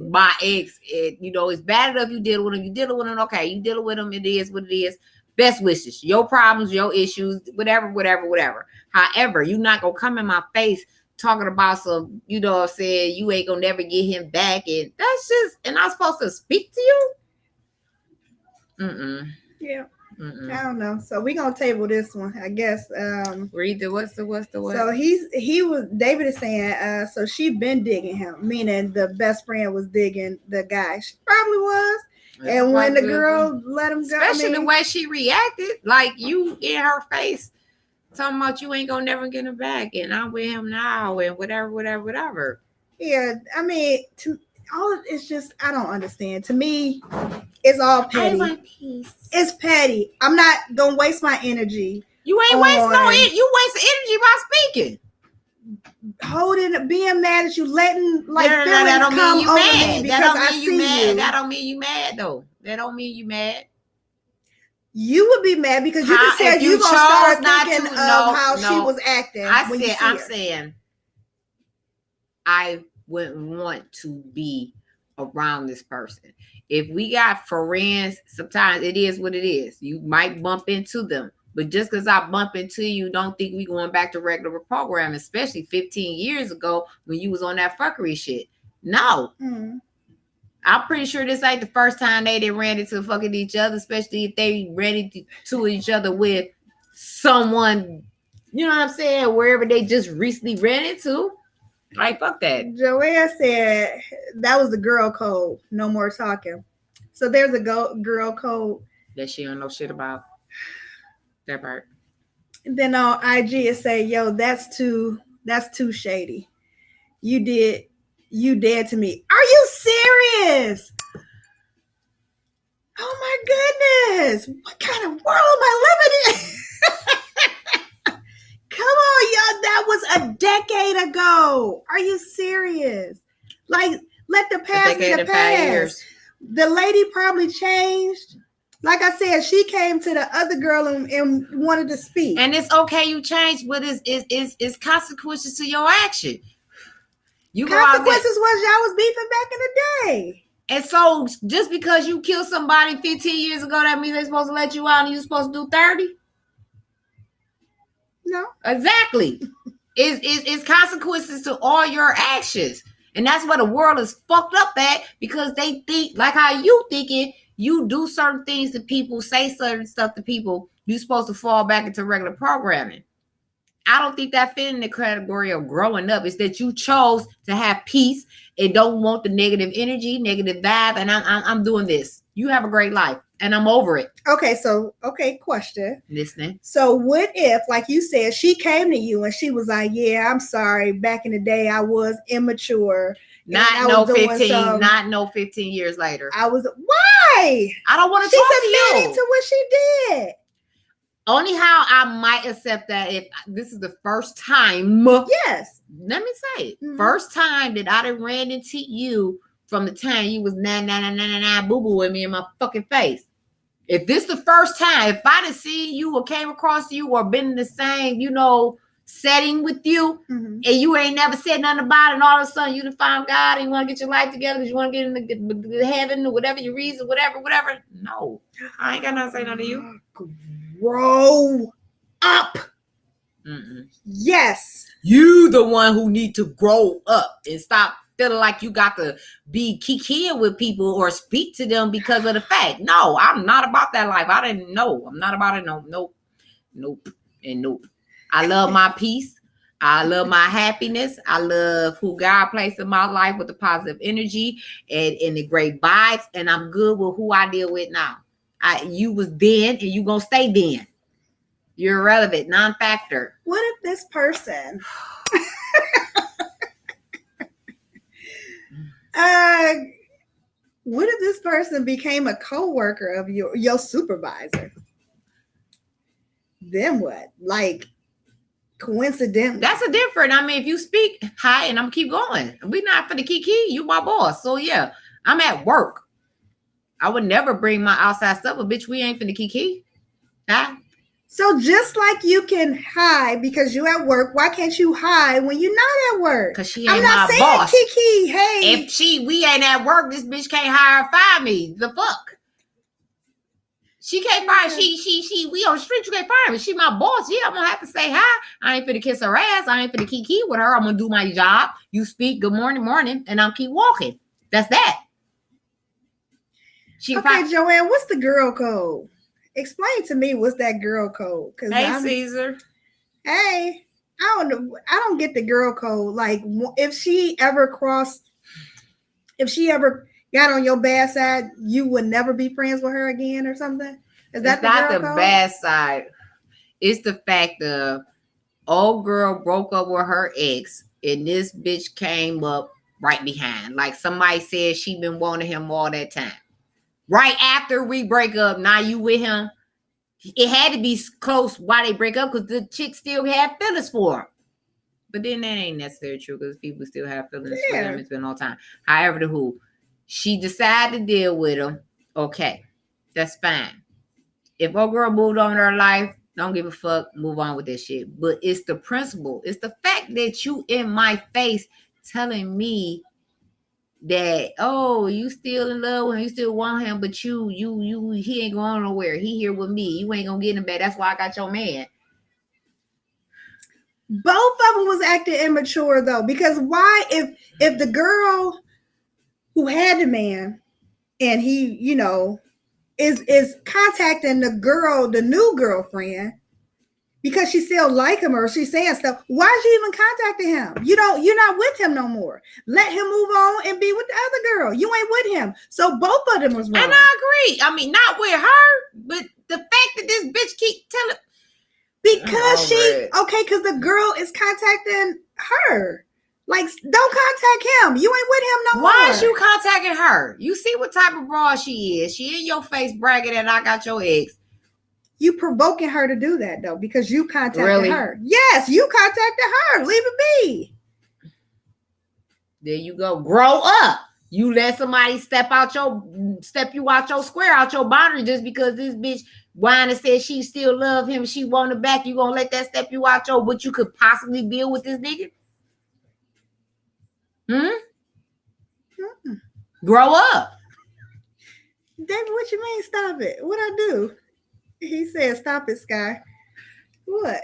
my ex. It's bad enough you deal with him. You dealing with him, okay. You dealing with him, it is what it is. Best wishes. Your problems, your issues, whatever. However, you not gonna come in my face talking about some, saying you ain't gonna never get him back. And that's just, and I'm supposed to speak to you? Yeah. I don't know. So we're gonna table this one, I guess. Read the what's the what? So David is saying, so she been digging him, meaning the best friend was digging the guy. She probably was. And when the girl let him go, especially the way she reacted, like you in her face, talking about you ain't gonna never get him back, and I'm with him now, and whatever. Yeah, I mean, it's just I don't understand. To me, it's all petty. I want peace. It's petty. I'm not gonna waste my energy. You ain't wasting no energy. You wasting energy by speaking. Holding, being mad at you, letting feelings come over me because I see you. That don't mean you mad though. That don't mean you mad. You would be mad because you just said you gonna start thinking of how she was acting. I'm saying I wouldn't want to be around this person. If we got friends, sometimes it is what it is. You might bump into them. But just because I bump into you, don't think we going back to regular program, especially 15 years ago when you was on that fuckery shit. No. I'm pretty sure this ain't the first time they ran into fucking each other, especially if they ran into each other with someone, you know what I'm saying, wherever they just recently ran into. Like, fuck that. Joanne said that was the girl code. No more talking. So there's a girl code that she don't know shit about. That part. And then on IG it say, yo, that's too shady. You dead to me. Are you serious? Oh my goodness. What kind of world am I living in? Come on, y'all. That was a decade ago. Are you serious? Like, let the past be the past. The lady probably changed. Like I said, she came to the other girl and wanted to speak. And it's okay you changed, but it's consequences to your action. Consequences was y'all was beefing back in the day. And so just because you killed somebody 15 years ago, that means they're supposed to let you out and you're supposed to do 30? No. Exactly. It's consequences to all your actions. And that's where the world is fucked up at, because they think, like how you thinking, you do certain things to people, say certain stuff to people, you're supposed to fall back into regular programming. I don't think that fit in the category of growing up. It's that you chose to have peace and don't want the negative energy, negative vibe, and I'm doing this. You have a great life, and I'm over it. Okay, question. Listening. So what if, like you said, she came to you and she was like, yeah, I'm sorry, back in the day I was immature. Not no 15 years later. I was, why? I don't want to talk to you. She's admitting to what she did. Only how I might accept that if this is the first time. Yes. Let me say, first time that I done ran into you from the time you was boo-boo with me in my fucking face. If this the first time, if I done seen you or came across you or been in the same, setting with you, and you ain't never said nothing about it, and all of a sudden you done found God and you want to get your life together because you want to get in the heaven or whatever your reason, whatever. No, I ain't got nothing to say nothing to you. Grow up. Yes. You the one who need to grow up and stop feeling like you got to be kikiing with people or speak to them because of the fact. No, I'm not about that life. I didn't know. I'm not about it. Nope. And nope. I love my peace. I love my happiness. I love who God placed in my life with the positive energy and the great vibes. And I'm good with who I deal with now. You was then and you gonna stay then. You're irrelevant, non-factor. What if this person what if this person became a co-worker of your supervisor? Then what? Like, coincidentally. That's a different. I mean, if you speak hi and I'm keep going. We not for the kiki. You my boss. So yeah, I'm at work. I would never bring my outside stuff, but bitch, we ain't finna kiki. Huh? So just like you can hide because you at work, why can't you hide when you're not at work? Because she ain't my boss. Kiki, hey. If we ain't at work, this bitch can't hire or fire me. The fuck? She can't fire. She we on the street, you can't fire me. She my boss. Yeah, I'm gonna have to say hi. I ain't finna kiss her ass. I ain't finna kiki with her. I'm gonna do my job. You speak good morning, and I'll keep walking. That's that. Okay, Joanne, what's the girl code? Explain to me what's that girl code. Hey, Caesar. Hey, I don't get the girl code. Like, if she ever got on your bad side, you would never be friends with her again or something? Is that not the bad side? It's the fact of old girl broke up with her ex and this bitch came up right behind. Like somebody said she been wanting him all that time. Right after we break up, now you with him. It had to be close while they break up because the chick still had feelings for him. But then that ain't necessarily true because people still have feelings for them. It's been all time. However, she decided to deal with him. Okay, that's fine. If old girl moved on in her life, don't give a fuck. Move on with that shit. But it's the principle. It's the fact that you in my face telling me that, oh, you still in love with him, you still want him, but he ain't going nowhere. He here with me. You ain't gonna get him back. That's why I got your man. Both of them was acting immature though, because why if the girl who had the man and he, is contacting the new girlfriend because she still like him or she's saying stuff, why is she even contacting him? You're not with him no more. Let him move on and be with the other girl. You ain't with him. So both of them was wrong. And I agree. I mean, not with her, but the fact that this bitch keep telling. Because because the girl is contacting her. Like, don't contact him. You ain't with him no more. Why is you contacting her? You see what type of broad she is. She in your face bragging that I got your ex. You provoking her to do that though, because you contacted her. Yes, you contacted her. Leave it be. There you go. Grow up. You let somebody step you out your square, out your boundary, just because this bitch whine and said she still love him, she want him back. You gonna let that step you out your what you could possibly deal with this nigga? Grow up. David, what you mean stop it? What I do? He said, stop it, Sky. What?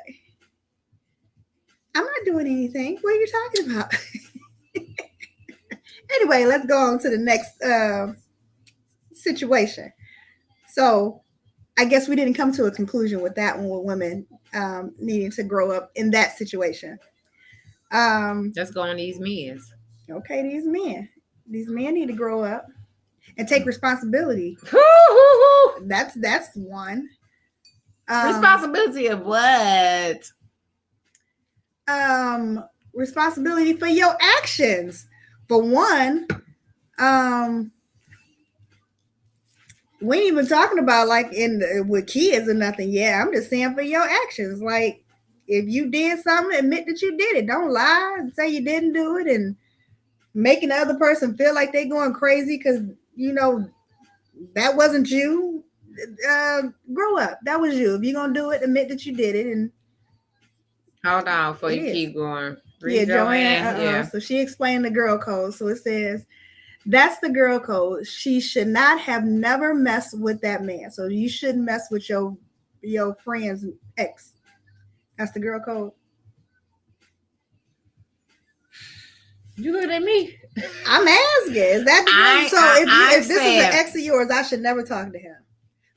I'm not doing anything. What are you talking about? Anyway, let's go on to the next situation. So I guess we didn't come to a conclusion with that one with women needing to grow up in that situation. Let's go on these men. Okay, these men need to grow up and take responsibility. That's one. Responsibility of what? Responsibility for your actions. For one, we ain't even talking about like with kids or nothing. Yeah, I'm just saying for your actions. Like if you did something, admit that you did it. Don't lie and say you didn't do it and making the other person feel like they're going crazy because you know that wasn't you. Grow up. That was you. If you're gonna do it, admit that you did it. And hold on before you keep going. Yeah, Joanne. Yeah. So she explained the girl code. So it says that's the girl code. She should not have never messed with that man. So you shouldn't mess with your friend's ex. That's the girl code. You look at me. I'm asking. Is that the girl? So if this is an ex of yours, I should never talk to him.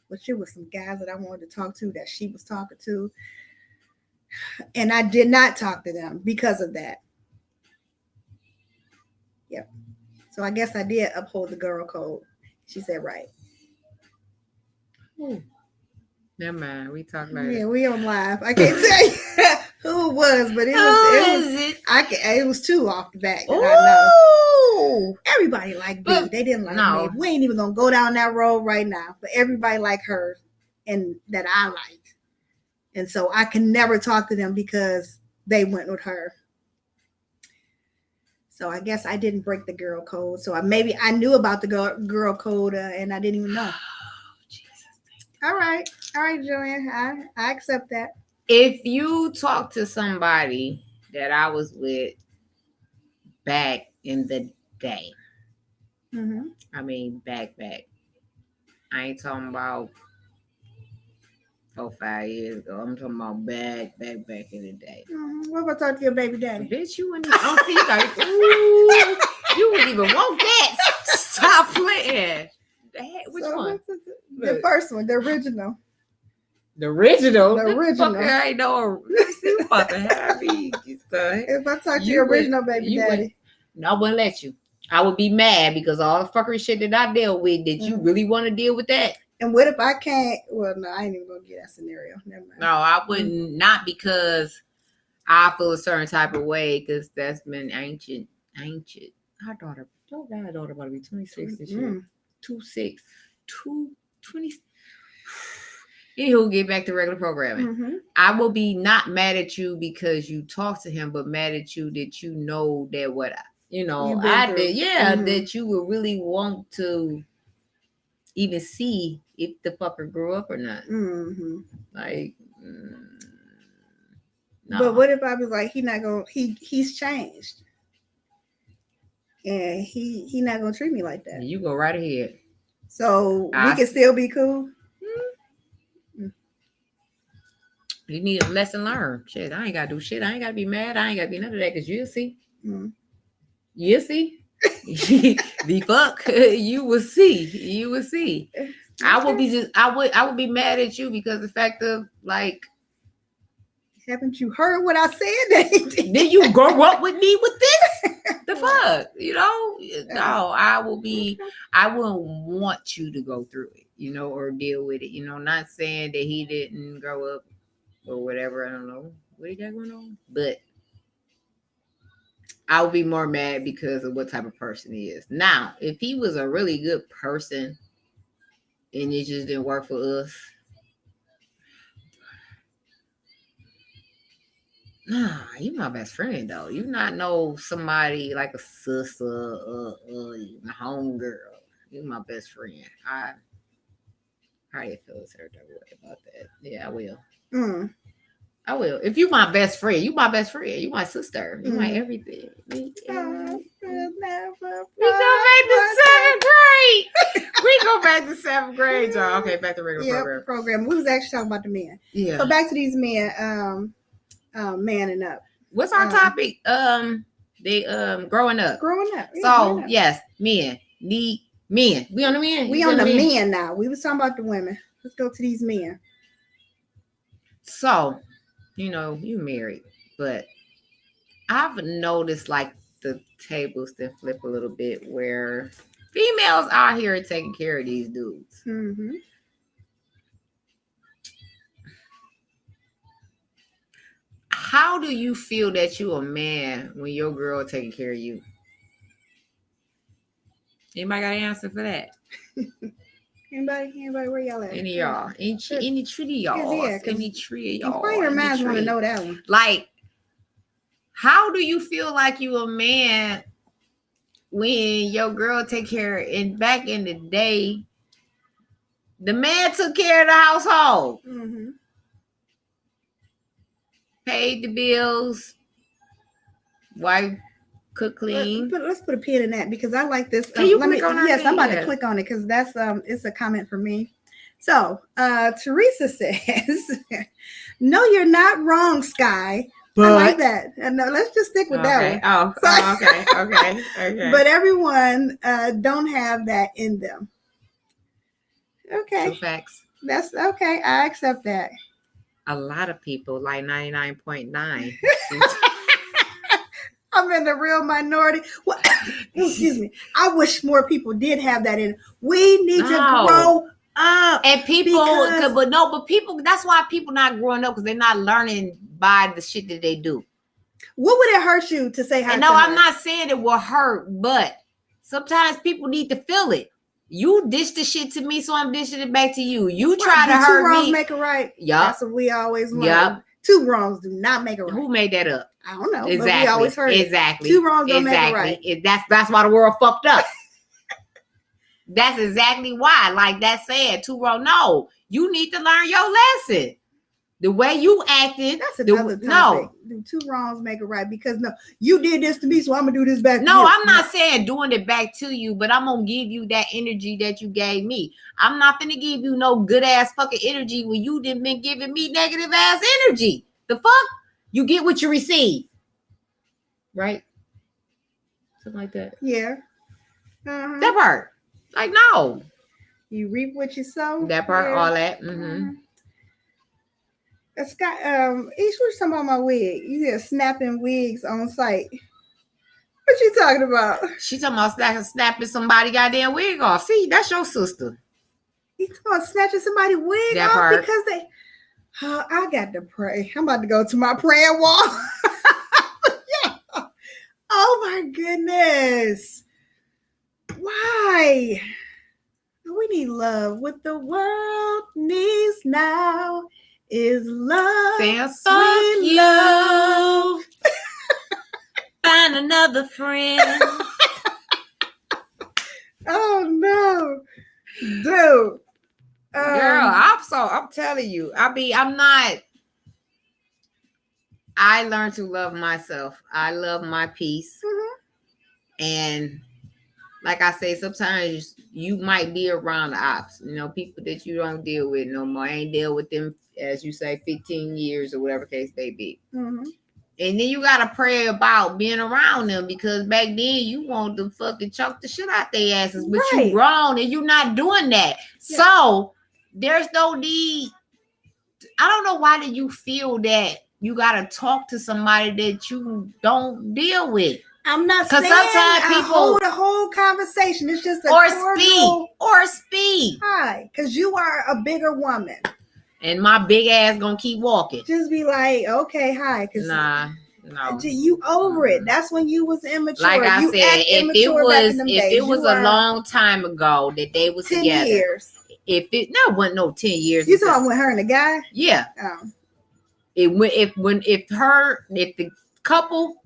But there was some guys that I wanted to talk to that she was talking to. And I did not talk to them because of that. Yep. So I guess I did uphold the girl code. She said right. Ooh. Never mind. We talk about it. Yeah, we on live. I can't tell you who it was, but it was two off the bat that I know. Everybody liked B. They didn't like me. We ain't even gonna go down that road right now. But everybody liked her and that I liked. And so I can never talk to them because they went with her. So I guess I didn't break the girl code. So maybe I knew about the girl code and I didn't even know. All right, Joanne. I accept that. If you talk to somebody that I was with back in the day, I mean back. I ain't talking about 4-5 years ago. I'm talking about back in the day. What if I talk to your baby daddy? Bitch, you wouldn't even. You wouldn't even want that. Stop playing. Which one? The first one, the original. The original? I know. You about to have me. If I talk to your original baby daddy. No, I wouldn't let you. I would be mad because all the fuckery shit that I deal with, did you really want to deal with that? And what if I can't? Well, no, I ain't even going to get that scenario. Never mind. No, I wouldn't. Not because I feel a certain type of way because that's been ancient. Our daughter about to be 26 this year. 26. 20. Anywho, get back to regular programming. I will be not mad at you because you talk to him, but mad at you that you know that what I did. Yeah, that you would really want to even see if the fucker grew up or not. Like, no. But what if I was like, he's changed, and he not gonna treat me like that? You go right ahead. So we can still be cool. You need a lesson learned. Shit, I ain't gotta do shit. I ain't gotta be mad. I ain't gotta be none of that because you'll see. You'll see. The fuck you will see. You will see. I would be mad at you because the fact of like, haven't you heard what I said? Did you grow up with me with this? The fuck, No, I wouldn't want you to go through it, or deal with it, not saying that he didn't grow up or whatever. I don't know what he got going on, but I would be more mad because of what type of person he is. Now, if he was a really good person and it just didn't work for us, nah, you my best friend though. You not know somebody like a sister or a homegirl. You my best friend. I already feel certain about that. Yeah, I will. I will. If you my best friend, you my best friend. You my sister. You my everything. We go back to seventh grade, y'all. Okay, back to regular program. We was actually talking about the men. Yeah. So back to these men, manning up. What's our topic? They growing up. Yeah, So yes, men need men. We on the men. We on the men now. We was talking about the women. Let's go to these men. So, you married, but I've noticed like the tables that flip a little bit where females out here taking care of these dudes. Mm-hmm. How do you feel that you a man when your girl taking care of you? Anybody got an answer for that? Anybody, where y'all at? Any of y'all? Any tree of y'all? Yeah, any tree of y'all? Inquire minds want to know that one. Like, how do you feel like you a man when your girl take care? And back in the day, the man took care of the household, Mm-hmm. paid the bills, wife cook clean. Let's put a pin in that because I like this. Can you click on that? Yes, I'm about to click on it because that's it's a comment for me. So Teresa says, "No, you're not wrong, Sky." But, I like that. No, let's just stick with that one. Okay. But everyone don't have that in them. Okay. True facts. That's okay. I accept that. A lot of people, like 99.9. I'm in the real minority. Well, excuse me. I wish more people did have that in. We need to grow up. And people, but people, that's why people not growing up because they're not learning by the shit that they do. What would it hurt you to say hi? No, I'm not saying it will hurt, but sometimes people need to feel it. You dish the shit to me, so I'm dishing it back to you. You try to hurt me. 2 wrongs make a right. Yep. That's what we always learn. Yep. 2 wrongs do not make a right. Who made that up? I don't know. Exactly. But we always heard exactly. It. 2 wrongs don't make a right. That's why the world fucked up. That's exactly why. Like that said, 2 wrongs. No, you need to learn your lesson. The way you acted. That's another topic. No. Do 2 wrongs make a right? Because no, you did this to me, so I'm gonna do this back. No, to you. I'm not saying doing it back to you, but I'm gonna give you that energy that you gave me. I'm not gonna give you no good ass fucking energy when you didn't been giving me negative ass energy. The fuck? You get what you receive. Right? Something like that. Yeah. Uh-huh. That part. Like, no. You reap what you sow. That part, all that. Mm-hmm. Scott, Each was talking about my wig. You said snapping wigs on site. What you talking about? She talking about snapping somebody goddamn wig off. See, that's your sister. You talking about snatching somebody's wig that off part. Because they... I got to pray. I'm about to go to my prayer wall. Yeah. Oh my goodness. Why? We need love. What the world needs now is love. Fuck you. Love. Find another friend. Oh no, dude. Girl, I'm telling you. I learned to love myself. I love my peace. Mm-hmm. And like I say, sometimes you might be around the ops, people that you don't deal with no more. I ain't deal with them, as you say, 15 years or whatever case may be. Mm-hmm. And then you got to pray about being around them because back then you want to fucking choke the shit out their asses, but you grown and you're not doing that. Yeah. So there's no need. I don't know why do you feel that you got to talk to somebody that you don't deal with. I'm not saying sometimes people hold a whole conversation. It's just or speak. Hi, because you are a bigger woman. And my big ass gonna keep walking. Just be like, okay, hi. No. You over it. That's when you was immature. Like I said, if it was a long time ago that they was 10 together. Years. If it wasn't no 10 years. You talking with her and the guy? Yeah. Oh. If the couple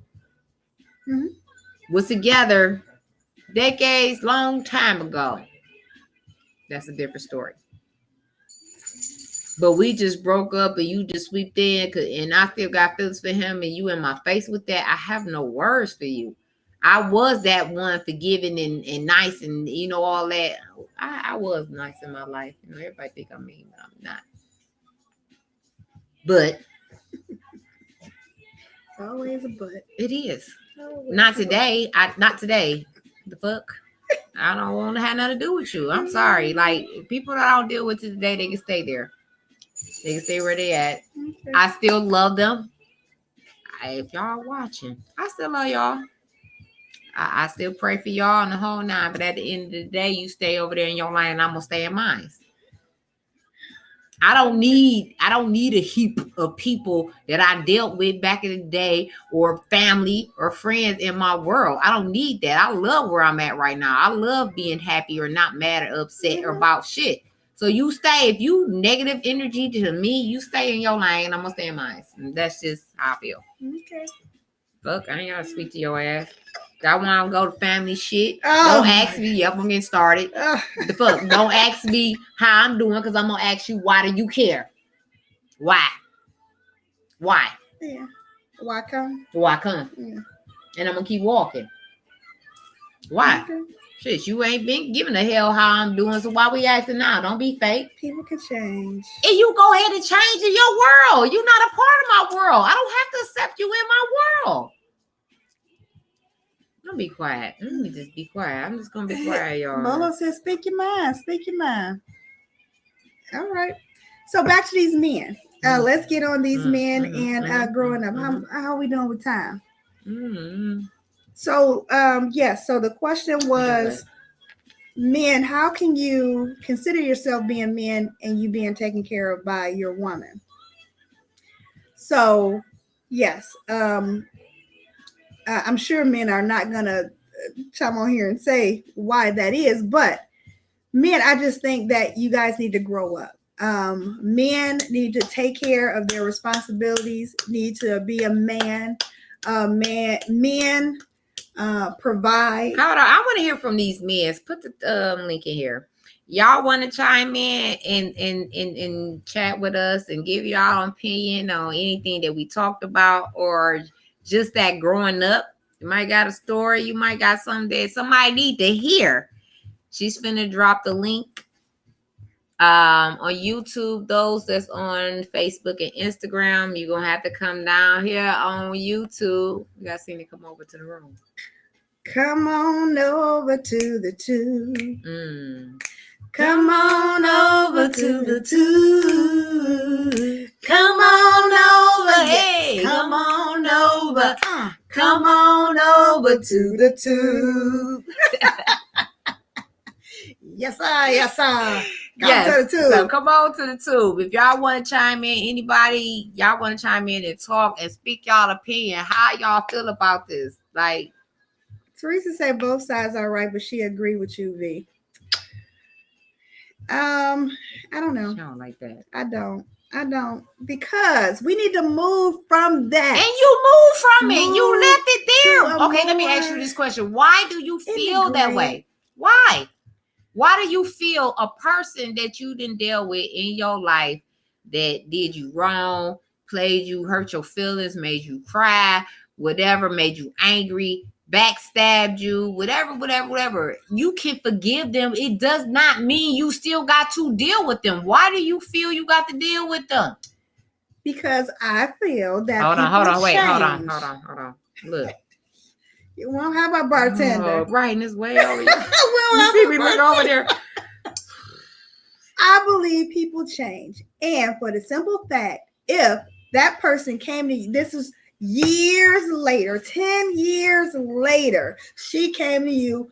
was together decades, long time ago, that's a different story. But we just broke up and you just sweeped in and I still got feelings for him and you in my face with that. I have no words for you. I was that one forgiving and nice and all that. I was nice in my life. Everybody think I'm mean, but I'm not. But always a but. It is. Not today. Not today. The fuck? I don't want to have nothing to do with you. I'm sorry. Like people that I don't deal with today, they can stay there. They can stay where they at. Okay. I still love them. If y'all watching, I still love y'all. I still pray for y'all and the whole nine. But at the end of the day, you stay over there in your lane, and I'm gonna stay in mine. I don't need a heap of people that I dealt with back in the day or family or friends in my world. I don't need that. I love where I'm at right now. I love being happy or not mad or upset or about shit. So you stay. If you negative energy to me, you stay in your lane. I'm gonna stay in mine. And that's just how I feel. Okay. Fuck, I ain't gotta speak to your ass. I want to go to family shit. Oh. Don't ask me. Yep, I'm getting started. The fuck? Don't ask me how I'm doing because I'm gonna ask you why do you care? Why? Yeah. Why come? Yeah. And I'm gonna keep walking. Why? Okay. Shit, you ain't been giving a hell how I'm doing, so why we asking now? Don't be fake. People can change. And you go ahead and change in your world. You're not a part of my world. I don't have to accept you in my world. Don't be quiet. Let me just be quiet. I'm just gonna be quiet, y'all. Bolo says, "Speak your mind. Speak your mind." All right. So back to these men. Let's get on these men and growing up. How are we doing with time? So yes. So the question was, men. How can you consider yourself being men and you being taken care of by your woman? So yes. I'm sure men are not gonna chime on here and say why that is, but men, I just think that you guys need to grow up. Men need to take care of their responsibilities, need to be a man. Men provide. Hold on, I want to hear from these men. Put the link in here. Y'all want to chime in and chat with us and give y'all opinion on anything that we talked about or just that growing up. You might got a story. You might got something that somebody need to hear. She's finna drop the link on YouTube. Those that's on Facebook and Instagram, you're going to have to come down here on YouTube. You got to see me come over to the room. Come on over to the tube. Come on over to the tube. Come on over. Hey, come on over. Come on over to the tube. Yes, sir. Yes, sir. Yes. So come on to the tube. If y'all want to chime in, anybody, y'all want to chime in and talk and speak y'all opinion. How y'all feel about this? Like, Teresa said both sides are right, but she agreed with you, V. I don't know. I don't like that. I don't. Because we need to move from that. And you move from it. You left it there. Okay, let me ask you this question. Why do you feel that way? Why? Why do you feel a person that you didn't deal with in your life that did you wrong, played you, hurt your feelings, made you cry, whatever, made you angry, backstabbed you, whatever. You can forgive them. It does not mean you still got to deal with them. Why do you feel you got to deal with them? Because I feel that hold on. Look. You won't have a bartender. Right in this way over here. You see me look over there. I believe people change. And for the simple fact, if that person came to you, this is years later, 10 years later, she came to you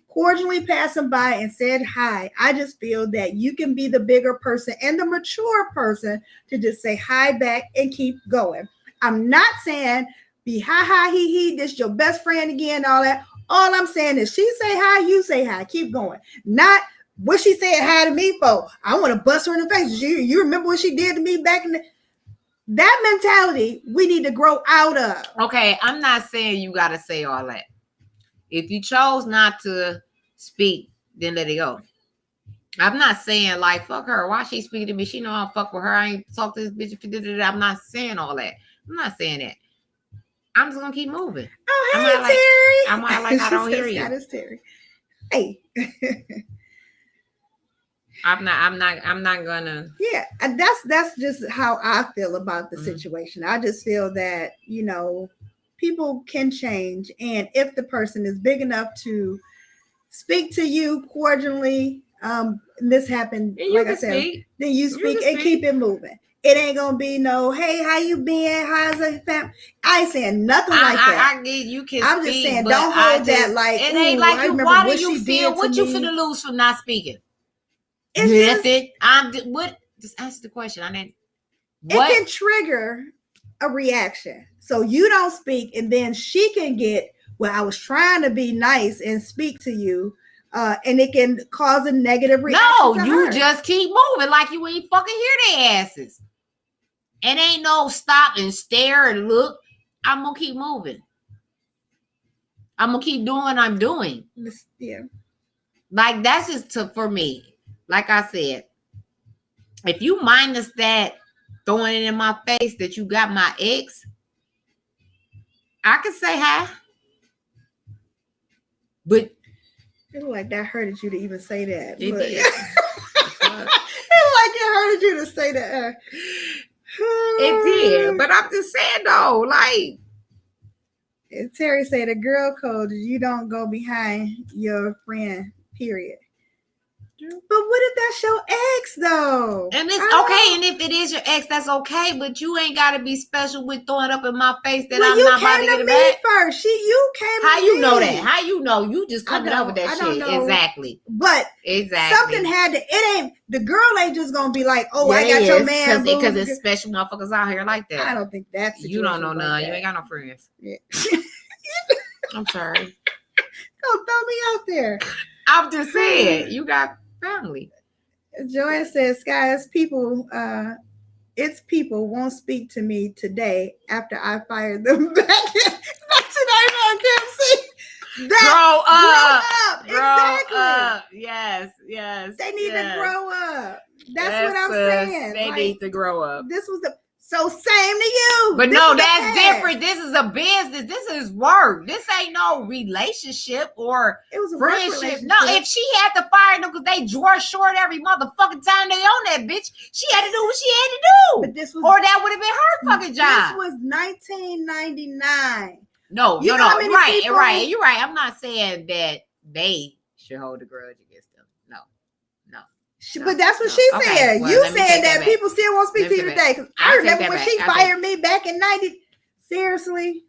cordially passing by and said hi. I just feel that you can be the bigger person and the mature person to just say hi back and keep going. I'm not saying be hi, he, this your best friend again, all that. All I'm saying is she say hi, you say hi, keep going. Not what she said hi to me for. I want to bust her in the face. You remember what she did to me back in the... That mentality we need to grow out of. Okay, I'm not saying you got to say all that. If you chose not to speak, then let it go. I'm not saying like, fuck her. Why she speaking to me? She know I fuck with her. I ain't talk to this bitch. I'm not saying all that. I'm not saying that. I'm just gonna keep moving. Oh, hey, Terry. I'm like I don't hear you. That is Terry. Hey. I'm not gonna. Yeah, and that's just how I feel about the situation. I just feel that, people can change, and if the person is big enough to speak to you cordially, this happened, And like I said, then you speak and keep it moving. It ain't gonna be no, hey, how you been? How's the family? I ain't saying nothing like that. I get you can. I'm just saying, don't hold that like. It ain't like I you. remember Why what do you she feel? did What to you me. finna lose from not speaking? It's Nothing. What? Just answer the question. I didn't. What? It can trigger a reaction, so you don't speak, and then she can get. Well, I was trying to be nice and speak to you. And it can cause a negative reaction. No, you just keep moving like you ain't fucking hear their asses. It ain't no stop and stare and look. I'm gonna keep moving. I'm gonna keep doing what I'm doing. Yeah. Like that's just for me. Like I said, if you minus that throwing it in my face that you got my ex, I can say hi. But it looked like that hurted you to even say that. It did. It like it hurted you to say that. It did. But I'm just saying though, like Terry said, a girl code, you don't go behind your friend, period. But what if that's your ex though? And it's okay, and if it is your ex, that's okay. But you ain't gotta be special with throwing up in my face that I'm not about to get it back. First, you came. How you know that? How you know? You just coming up with that shit. Know. Exactly. But something had to. It ain't the girl ain't just gonna be like, oh, I got your man because it's special motherfuckers out here like that. I don't think that's you don't know none. You ain't got no friends. Yeah. I'm sorry. Don't throw me out there. I'm just saying you got family. Joanne says, Sky, it's people won't speak to me today after I fired them back tonight on KFC. Grow up. Exactly. Yes. They need to grow up. That's what I'm saying. They need to grow up. This was so same to you. But no, that's different. This is a business. This is work. This ain't no relationship or friendship. No, if she had to fire them because they draw short every motherfucking time they on that bitch, she had to do what she had to do. But this was, or that would have been her fucking job. This was 1999. No. Right. You're right. I'm not saying that they should hold a grudge against them. No. But that's what she said. Well, you said that people still won't speak to you today. Because I remember when she fired me back in 90. Seriously,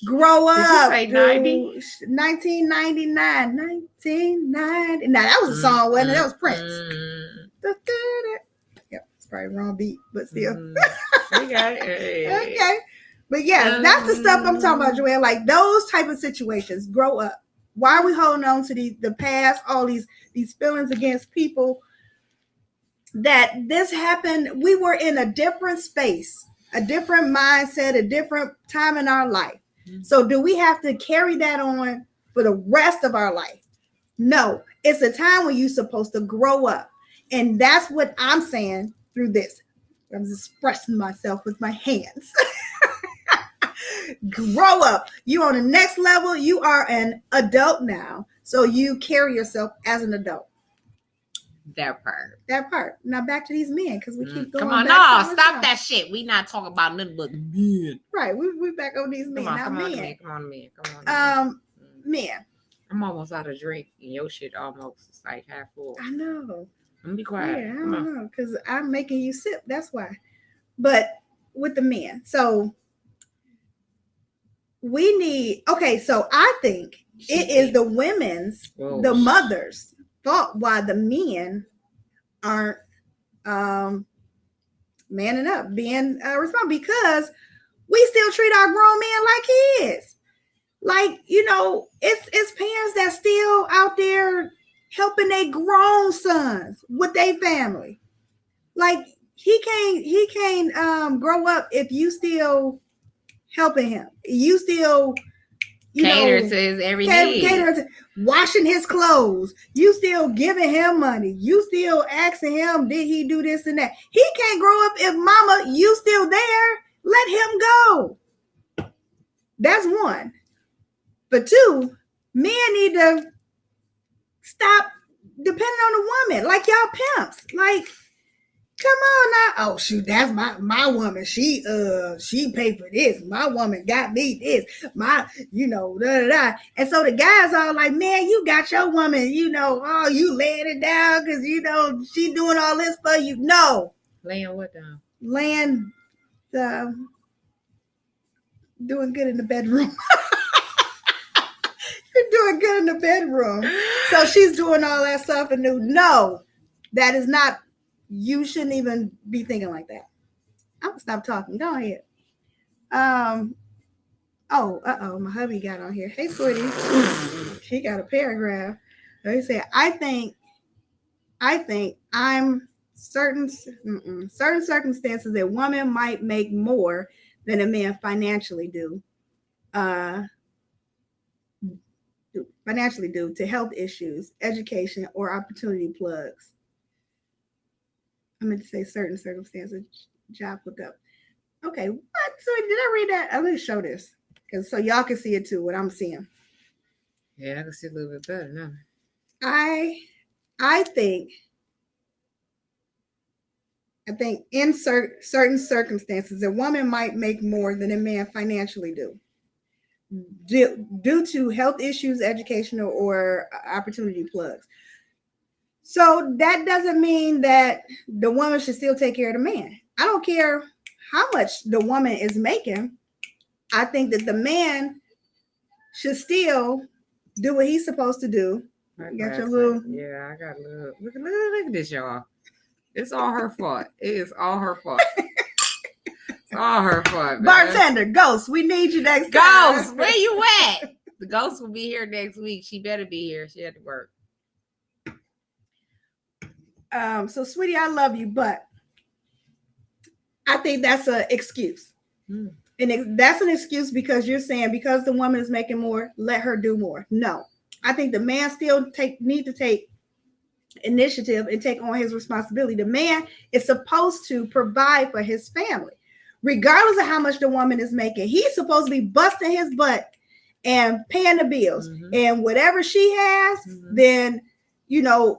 grow up. Did you say 90? 1999. 1990. Now that was a song, wasn't it? That was Prince. Yep, it's probably wrong beat, but still. Okay. But yes, that's the stuff I'm talking about, Joanne. Like those type of situations. Grow up. Why are we holding on to the past? All these feelings against people. That this happened, we were in a different space, a different mindset, a different time in our life. Mm-hmm. So do we have to carry that on for the rest of our life? No, it's a time when you're supposed to grow up. And that's what I'm saying through this. I'm expressing myself with my hands. Grow up. You on the next level. You are an adult now. So you carry yourself as an adult. That part. Now back to these men because we keep going. Come on, no, stop that shit. We not talking about nothing but men. Right, we back on these men. Come on, men. Men. I'm almost out of drink, and your shit almost is like half full. I know. I'm gonna be quiet. Yeah, I don't know because I'm making you sip. That's why. But with the men, so we need. Okay, so I think it is the women's, the mothers. Thought why the men aren't manning up, being responsible because we still treat our grown men like kids. Like, it's parents that still out there helping their grown sons with their family. Like he can't grow up if you still helping him. You still cater to his every need. Washing his clothes. You still giving him money. You still asking him, did he do this and that? He can't grow up if mama, you still there. Let him go. That's one. But two, men need to stop depending on the woman. Like y'all pimps. Like Come on now. Oh shoot, that's my woman. She paid for this. My woman got me this. Da da da. And so the guys are like, man, you got your woman, oh, you laying it down because she doing all this for you. No. Laying what down? Laying doing good in the bedroom. You're doing good in the bedroom. So she's doing all that stuff and no, that is not. You shouldn't even be thinking like that. I'm gonna stop talking. Go ahead. My hubby got on here. Hey, sweetie. She got a paragraph. He said, I think I'm certain circumstances a woman might make more than a man financially do to health issues, education, or opportunity plugs. I meant to say certain circumstances. Job hookup. Okay, what? So did I read that? Let me show this, so y'all can see it too. What I'm seeing. Yeah, I can see a little bit better now. I think in certain circumstances, a woman might make more than a man financially do, due to health issues, educational, or opportunity plugs. So that doesn't mean that the woman should still take care of the man. I don't care how much the woman is making. I think that the man should still do what he's supposed to do. Yeah, I got a little. Look at this, y'all. It's all her fault. It is all her fault. It's all her fault. Bartender, Ghost, we need you next time. Ghost, where you at? The Ghost will be here next week. She better be here. She had to work. So, sweetie, I love you, but I think that's an excuse. And that's an excuse because you're saying because the woman is making more, let her do more. No, I think the man still need to take initiative and take on his responsibility. The man is supposed to provide for his family, regardless of how much the woman is making. He's supposed to be busting his butt and paying the bills. Mm-hmm. And whatever she has, then,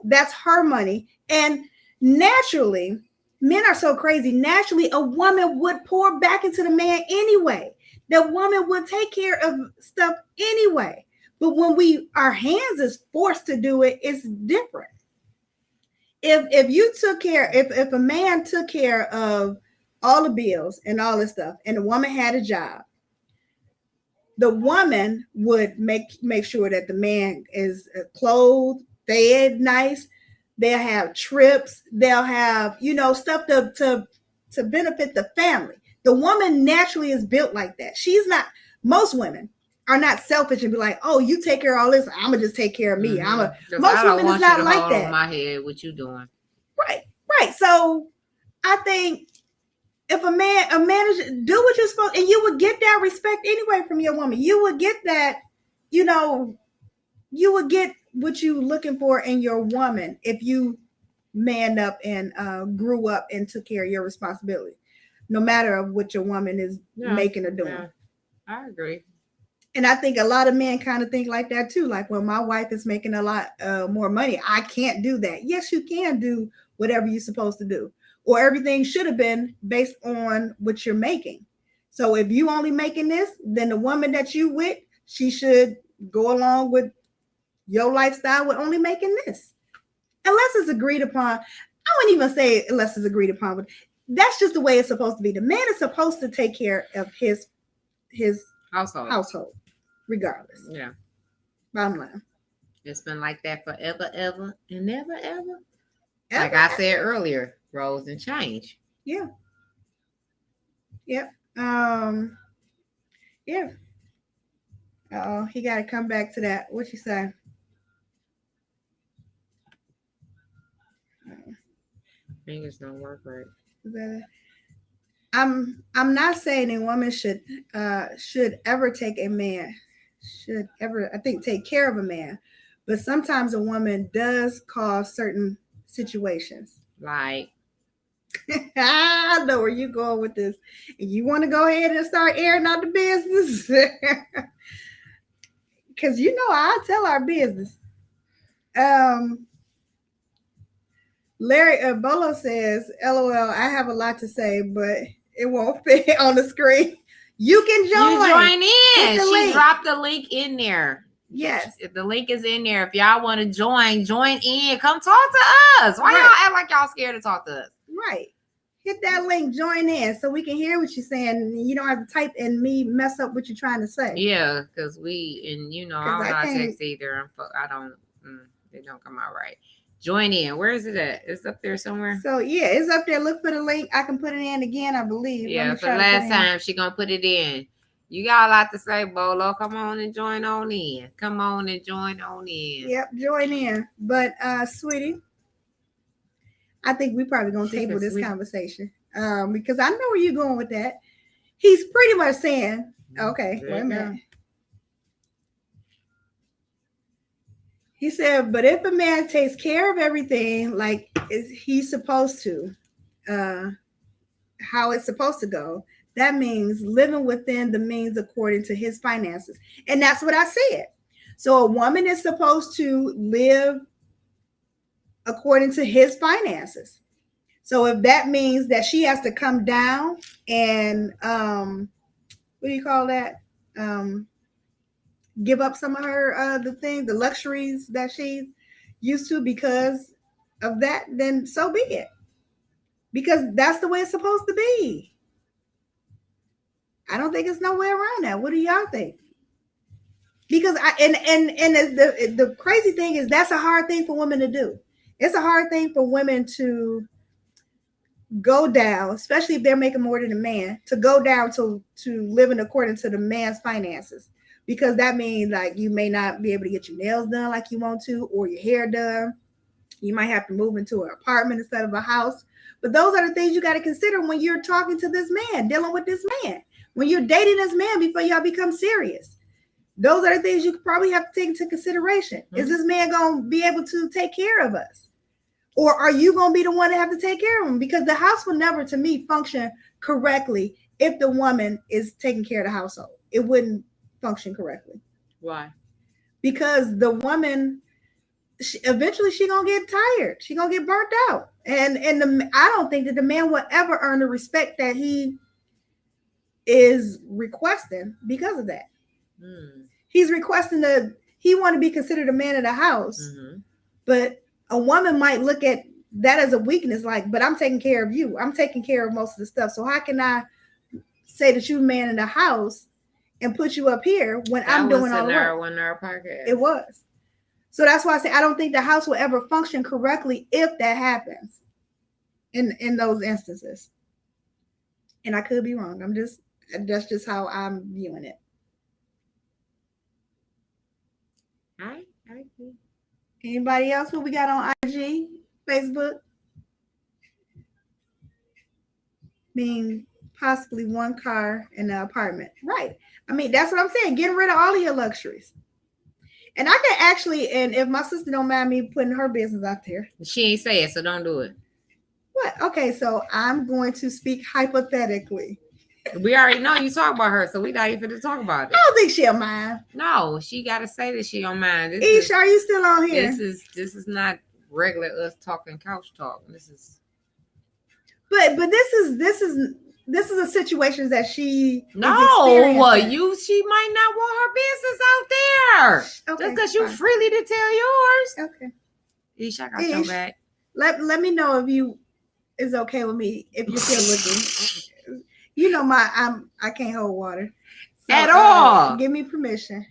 that's her money. And naturally, men are so crazy. Naturally, a woman would pour back into the man anyway. The woman would take care of stuff anyway. But when our hands is forced to do it, it's different. If a man took care of all the bills and all this stuff, and the woman had a job, the woman would make sure that the man is clothed, fed nice. They'll have trips. They'll have, stuff to benefit the family. The woman naturally is built like that. Most women are not selfish and be like, oh, you take care of all this. I'm going to just take care of me. Mm-hmm. Most women is not like that. On my head, what you doing? Right. So I think if a man is do what you're supposed, and you would get that respect anyway from your woman. You would get that, you would get what you looking for in your woman if you manned up and grew up and took care of your responsibility, no matter of what your woman is making or doing. Yeah, I agree. And I think a lot of men kind of think like that too. Like, well, my wife is making a lot more money, I can't do that. Yes, you can do whatever you're supposed to do, or everything should have been based on what you're making. So if you only making this, then the woman that you with, she should go along with your lifestyle with only making this, unless it's agreed upon. I wouldn't even say unless it's agreed upon, but that's just the way it's supposed to be. The man is supposed to take care of his household, regardless. Yeah. Bottom line. It's been like that forever, ever, and never, ever. Like I said earlier, roles and change. Yeah. Yep. Yeah. Uh-oh, he got to come back to that. What you say? Fingers don't work right. Is that it? I'm not saying a woman should ever take care of a man, but sometimes a woman does cause certain situations. Like, I know where you're going with this. And you want to go ahead and start airing out the business? Because I tell our business. Larry Bolo says, "LOL, I have a lot to say, but it won't fit on the screen. You can join. You join in. Hit the She link. dropped the link in there. Yes. If the link is in there. If y'all want to join in. Come talk to us. Why y'all act like y'all scared to talk to us? Right. Hit that link, join in, so we can hear what you're saying. You don't have to type and me mess up what you're trying to say. Yeah, because I don't know how to text either. They don't come out right. Join in. Where is it at? It's up there somewhere. So yeah, it's up there. Look for the link. I can put it in again, I believe. Yeah, for the last time, she gonna put it in. You got a lot to say, Bolo. Come on and join on in. Come on and join on in. Yep, join in. But sweetie, I think we probably gonna table this conversation. Because I know where you're going with that. He's pretty much saying, okay, wait a minute. He said, but if a man takes care of everything like he's supposed to, how it's supposed to go, that means living within the means according to his finances. And that's what I said. So a woman is supposed to live according to his finances. So if that means that she has to come down and what do you call that? Give up some of her the luxuries that she's used to because of that, then so be it. Because that's the way it's supposed to be. I don't think there's no way around that. What do y'all think? Because the crazy thing is that's a hard thing for women to do. It's a hard thing for women to go down, especially if they're making more than a man, to go down to living according to the man's finances. Because that means like you may not be able to get your nails done like you want to, or your hair done. You might have to move into an apartment instead of a house. But those are the things you got to consider when you're talking to this man, dealing with this man, when you're dating this man before y'all become serious. Those are the things you probably have to take into consideration. Mm-hmm. Is this man going to be able to take care of us? Or are you going to be the one to have to take care of him? Because the house will never, to me, function correctly if the woman is taking care of the household. It wouldn't function correctly. Why? Because the woman, eventually she's going to get tired. She's going to get burnt out. And I don't think that the man will ever earn the respect that he is requesting because of that. Mm. He's requesting he want to be considered a man of the house. Mm-hmm. But a woman might look at that as a weakness, like, but I'm taking care of you. I'm taking care of most of the stuff. So how can I say that you're a man in the house and put you up here when I'm doing all the work? It was. So that's why I say I don't think the house will ever function correctly if that happens in those instances. And I could be wrong. That's just how I'm viewing it. I agree. Anybody else? What we got on IG, Facebook? Being possibly one car in the apartment. Right. I mean, that's what I'm saying. Getting rid of all of your luxuries. And I can actually, and if my sister don't mind me putting her business out there. She ain't say it, so don't do it. What? Okay, so I'm going to speak hypothetically. We already know you talk about her, so we not even to talk about it. I don't think she'll mind. No, she got to say that she don't mind. Isha, are you still on here? This is not regular us talking couch talk. This is. But this is a situation that she she might not want her business out there. Okay, just because you freely to tell yours. Okay. Isha, I got your back. Let me know if you is okay with me if you're still looking. You know I can't hold water so, at all. Give me permission.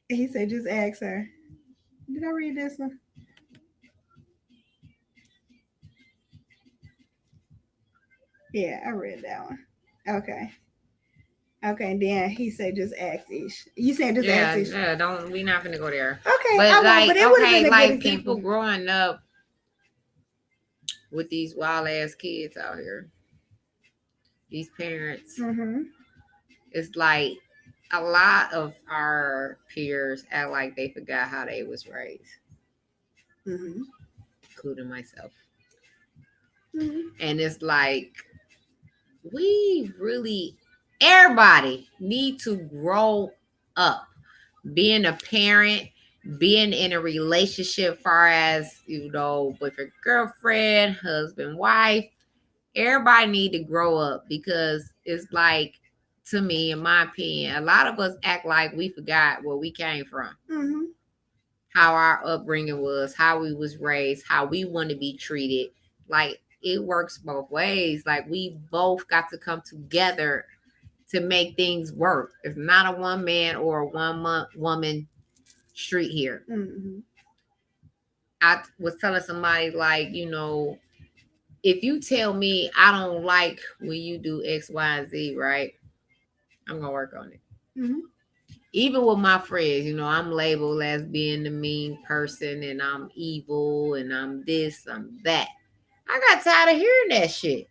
And he said, just ask her. Did I read this one? Yeah, I read that one. Okay. And then he said, just ask Ish. You said just ask Ish. Yeah, we're not gonna go there. Okay, but it would have been like people growing up with these wild ass kids out here. These parents, it's like a lot of our peers act like they forgot how they was raised, including myself. And it's like everybody need to grow up. Being a parent being in a relationship, far as boyfriend, girlfriend, husband, wife, everybody need to grow up, because it's like, to me, in my opinion, a lot of us act like we forgot where we came from, how our upbringing was, how we was raised, how we want to be treated. Like, it works both ways. Like, we both got to come together to make things work. It's not a one man or a one woman street here. I was telling somebody, like, if you tell me I don't like when you do X, Y, and Z, right? I'm gonna work on it. Even with my friends, I'm labeled as being the mean person, and I'm evil, and I'm this, I'm that. I got tired of hearing that shit.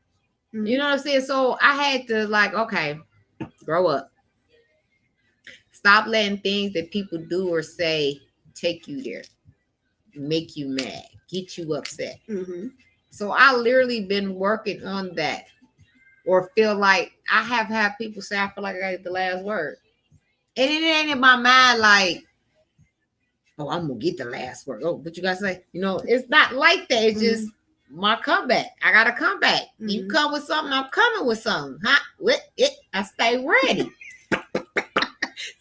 You know what I'm saying? So I had to, like, okay, grow up. Stop letting things that people do or say take you there, make you mad, get you upset. So I literally been working on that. Or feel like, I have had people say, I feel like I got the last word. And it ain't in my mind like, oh, I'm going to get the last word. Oh, what you got to say? It's not like that. It's just my comeback. I got to come back. You come with something, I'm coming with something. With it, I stay ready.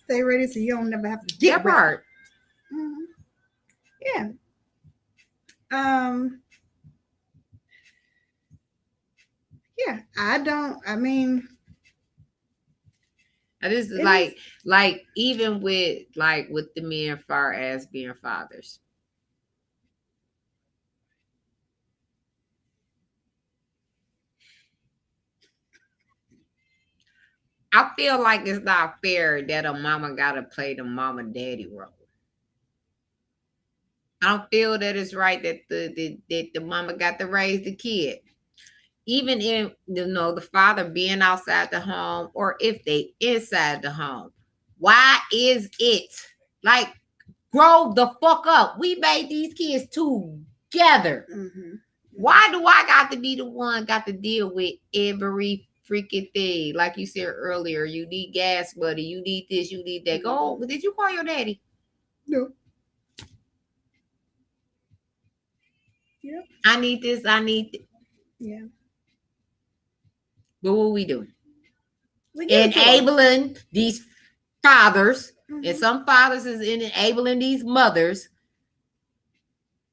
Stay ready so you don't never have to get hurt. Yeah. Yeah, I mean, this is like even with the men, far as being fathers. I feel like it's not fair that a mama gotta play the mama daddy role. I don't feel that it's right that the mama got to raise the kid. Even in the father being outside the home, or if they inside the home. Why is it like, grow the fuck up? We made these kids together. Why do I got to be the one got to deal with every freaking thing? Like you said earlier, you need gas money, you need this, you need that. Go, did you call your daddy? No. Yep. I need this, I need yeah. But what we doing? Enabling these fathers, and some fathers is enabling these mothers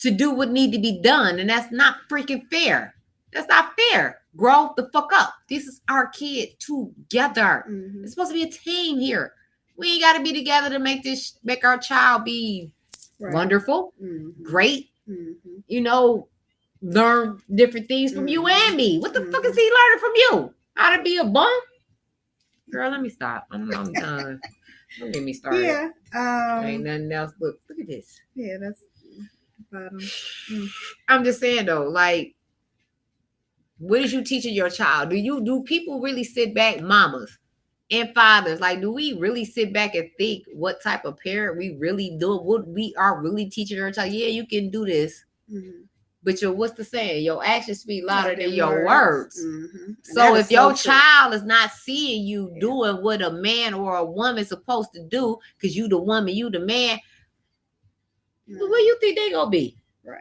to do what need to be done, and that's not freaking fair. That's not fair. Grow the fuck up. This is our kid together. It's supposed to be a team here. We ain't got to be together to make our child be wonderful, great. Learn different things from you and me. What the fuck is he learning from you? How to be a bum? Girl, let me stop. I'm done. Don't get me started. Yeah. Ain't nothing else. Look at this. Yeah, that's bottom. I'm just saying though, like, what is you teaching your child? Do people really sit back, mamas and fathers? Like, do we really sit back and think what type of parent we really do? What we are really teaching our child? Yeah, you can do this. But what's the saying? Your actions speak louder than your words. So if your child is not seeing you doing what a man or a woman is supposed to do, because you the woman, you the man, where you think they gonna be? Right.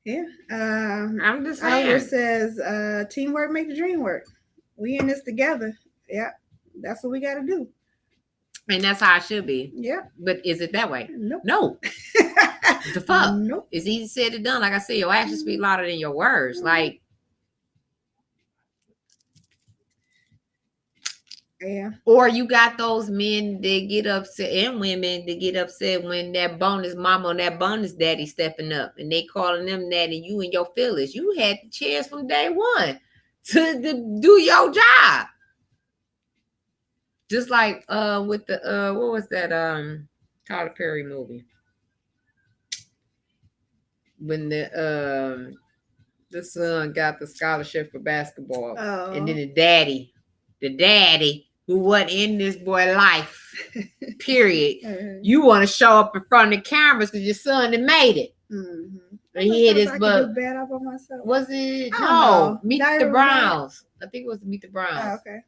Yeah. I'm just saying. Albert says, teamwork make the dream work. We in this together. Yeah. That's what we got to do. And that's how it should be. Yeah. But is it that way? Nope. No. The fuck? Nope. It's easy said and done. Like I said, your actions speak louder than your words. Like, yeah. Or you got those men that get upset, and women that get upset when that bonus mama or that bonus daddy stepping up and they calling them that, and you and your feelings. You had the chance from day one to do your job. Just like with the what was that Tyler Perry movie? When the son got the scholarship for basketball, and then the daddy who wasn't in this boy life, period. You want to show up in front of the cameras because your son had made it. And he hit his butt. Was it? No, Meet the Browns. I think it was Meet the Browns. Oh, okay.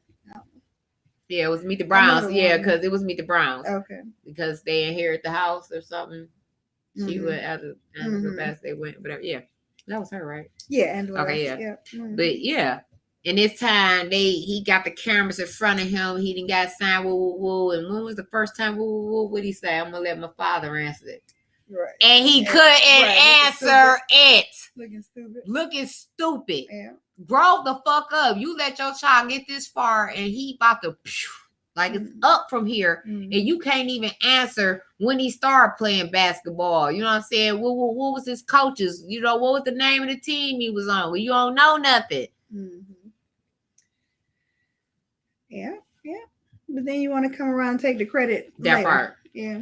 Yeah, it was Meet the Browns. Another Yeah, one. because it was Meet the Browns. Okay. Because they inherit the house or something. She Mhm. went as the best they went, whatever. Yeah, that was her, right? Yeah, Angela. Okay, Bassett, yeah. Mhm. But yeah, and this time he got the cameras in front of him. He didn't got signed woo woo woo. And when was the first time woo woo woo? What'd he say? I'm gonna let my father answer it. Right. And he couldn't answer it. Looking stupid. Yeah. Grow the fuck up. You let your child get this far and he about to like it's up from here. And you can't even answer when he started playing basketball. You know what I'm saying? What was his coaches? You know, what was the name of the team he was on? Well, you don't know nothing. Yeah. But then you want to come around and take the credit. That later. part. Yeah.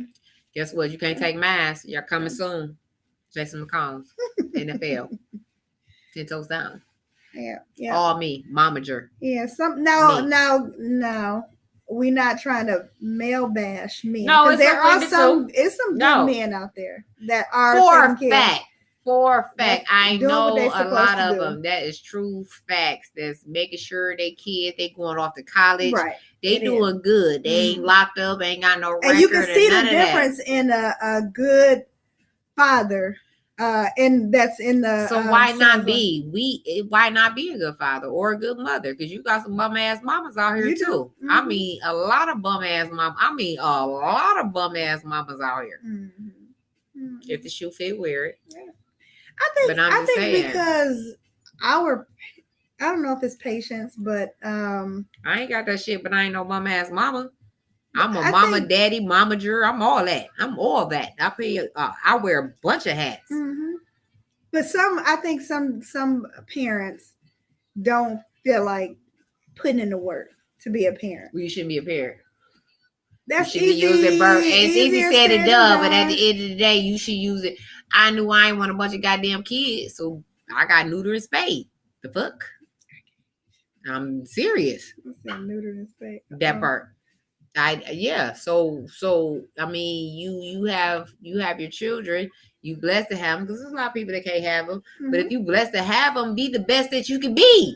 Guess what? You can't take mine. You're coming soon. Jason McCombs, NFL. 10 toes down. Yeah. All me, momager. Yeah. Now, we're not trying to male bash men. No, there are some good men out there that are For a fact, I know a lot of do. them. That is true facts. That's making sure they kids they going off to college. Right. They doing good. They ain't locked up. Ain't got no record. And you can see the difference in a good father. And that's in the. So why not be? Why not be a good father or a good mother? Because you got some bum ass mamas out here too. I mean, a lot of bum ass mamas. A lot of bum ass mamas out here. If the shoe fit, wear it. Yeah. I think because I don't know if it's patience, but I ain't got that shit. But I ain't no bum ass mama. I'm a mama, daddy, momager. I'm all that. I'm all that. I wear a bunch of hats. But I think some parents don't feel like putting in the work to be a parent. Well, you shouldn't be a parent. That's you should easy. Be using birth. It's easy said and done, but at the end of the day, you should use it. I knew I ain't want a bunch of goddamn kids, so I got neuter and spayed. The fuck? I'm serious. Neuter and spayed. That part. So I mean, you have your children. You blessed to have them because there's a lot of people that can't have them. But if you blessed to have them, be the best that you can be.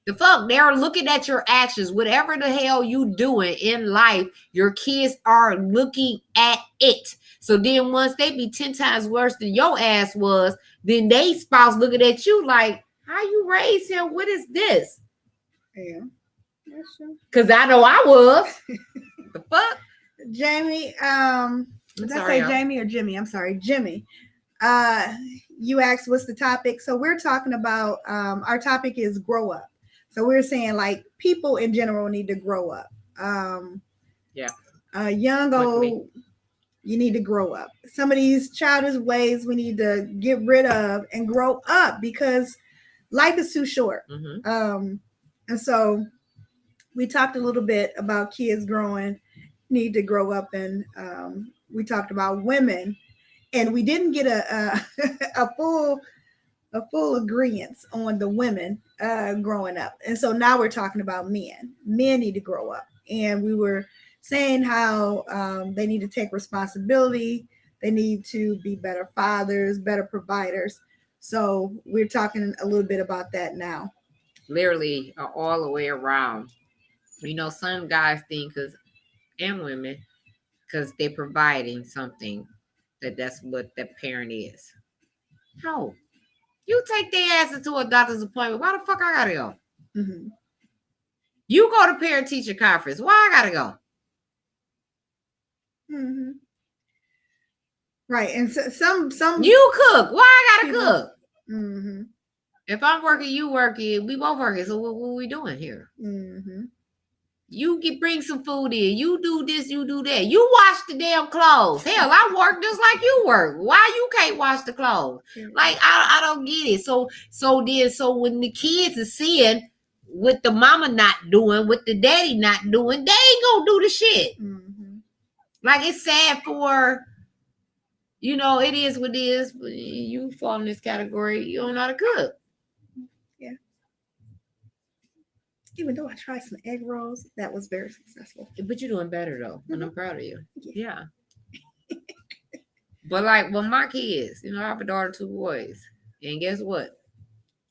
The fuck, they're looking at your actions. Whatever the hell you doing in life, your kids are looking at it. So then once they be 10 times worse than your ass was, then they spouse looking at you like, how you raise him? What is this? Yeah. That's true. Because I know I was. The fuck? Jamie, did I say Jamie or Jimmy? I'm sorry, Jimmy. You asked what's the topic. So we're talking about, our topic is grow up. So we're saying like people in general need to grow up. Young, old, you need to grow up. Some of these childish ways we need to get rid of and grow up because life is too short. And so we talked a little bit about kids need to grow up, and we talked about women, and we didn't get a full agreement on the women growing up. And so now we're talking about men. Men need to grow up. And we were saying how they need to take responsibility. They need to be better fathers, better providers. So we're talking a little bit about that now. Literally all the way around. You know, some guys think and women, because they're providing something, that's what the parent is. No. You take their ass into a doctor's appointment. Why the fuck I gotta go? You go to parent teacher conference. Why I gotta go? Right. And some you cook. Why I gotta cook? If I'm working, you working. We both working. So what are we doing here? You bring some food in. You do this. You do that. You wash the damn clothes. Hell, I work just like you work. Why you can't wash the clothes? Like I don't get it. So when the kids are seeing what the mama not doing, what the daddy not doing, they ain't gonna do the shit. Like it's sad for, it is what it is. But you fall in this category. You don't know how to cook. Even though I tried some egg rolls, that was very successful. But you're doing better though, and I'm proud of you. Yeah. But like, my kids, I have a daughter, 2 boys, and guess what?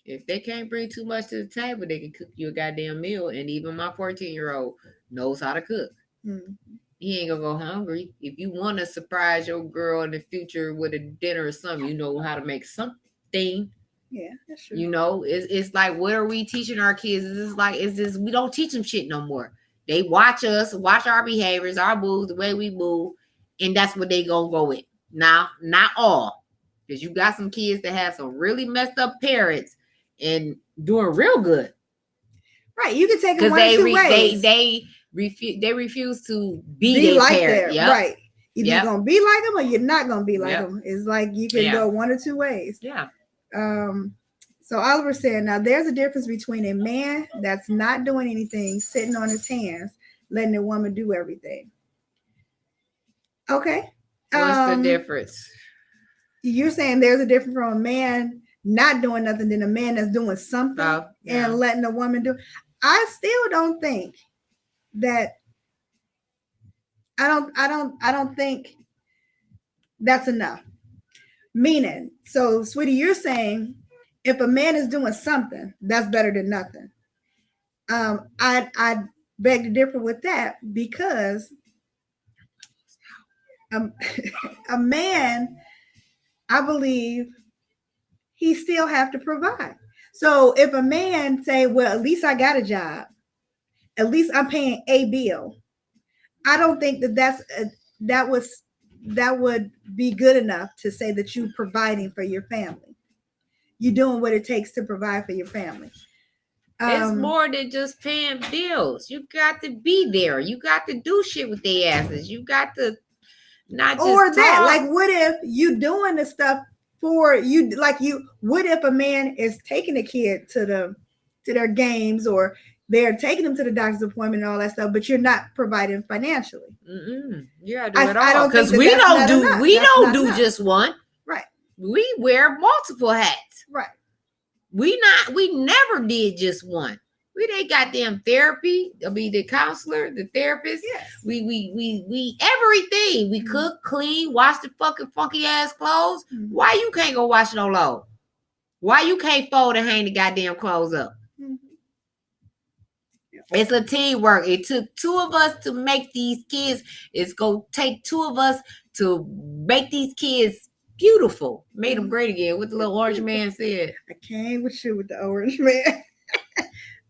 If they can't bring too much to the table, they can cook you a goddamn meal. And even my 14-year-old, knows how to cook. Mm. He ain't gonna go hungry. If you want to surprise your girl in the future with a dinner or something, you know how to make something. Yeah, that's true. You know, it's like, what are we teaching our kids? It's this we don't teach them shit no more. They watch us, watch our behaviors, our moves, the way we move, and that's what they gonna go with. Now, not all, because you got some kids that have some really messed up parents and doing real good. Right, you can take it Because one of two ways. they refuse to be their like parent. that. Yep. Right. Either Yep. you're gonna be like them or you're not gonna be like Yep. them. It's like you can Yeah. go one or two ways. Yeah. So Oliver said, now there's a difference between a man that's not doing anything, sitting on his hands, letting a woman do everything. Okay. What's the difference? You're saying there's a difference from a man not doing nothing than a man that's doing something and letting a woman do. I still don't think that. I don't think that's enough. Meaning, so sweetie, you're saying if a man is doing something, that's better than nothing. I beg to differ with that because a man, I believe, he still have to provide. So if a man say, well, at least I got a job, at least I'm paying a bill, I don't think that would be good enough to say that you're providing for your family. You're doing what it takes to provide for your family. It's more than just paying bills. You got to be there. You got to do shit with their asses. You got to not just or talk. that. Like, what if you doing the stuff for you? Like, what if a man is taking a kid to their games or they're taking them to the doctor's appointment and all that stuff, but you're not providing financially? Yeah, do it all. I don't because think we don't do enough. we That's don't do enough. just one. Right. We wear multiple hats. Right. We never did just one. We did goddamn therapy. I mean, the counselor, the therapist. Yes. We everything. We cook, clean, wash the fucking funky ass clothes. Why you can't go wash no load? Why you can't fold and hang the goddamn clothes up? It's a teamwork. It took two of us to make these kids. It's gonna take two of us to make these kids beautiful. Made them great again. What the little orange man said. I came with you with the orange man.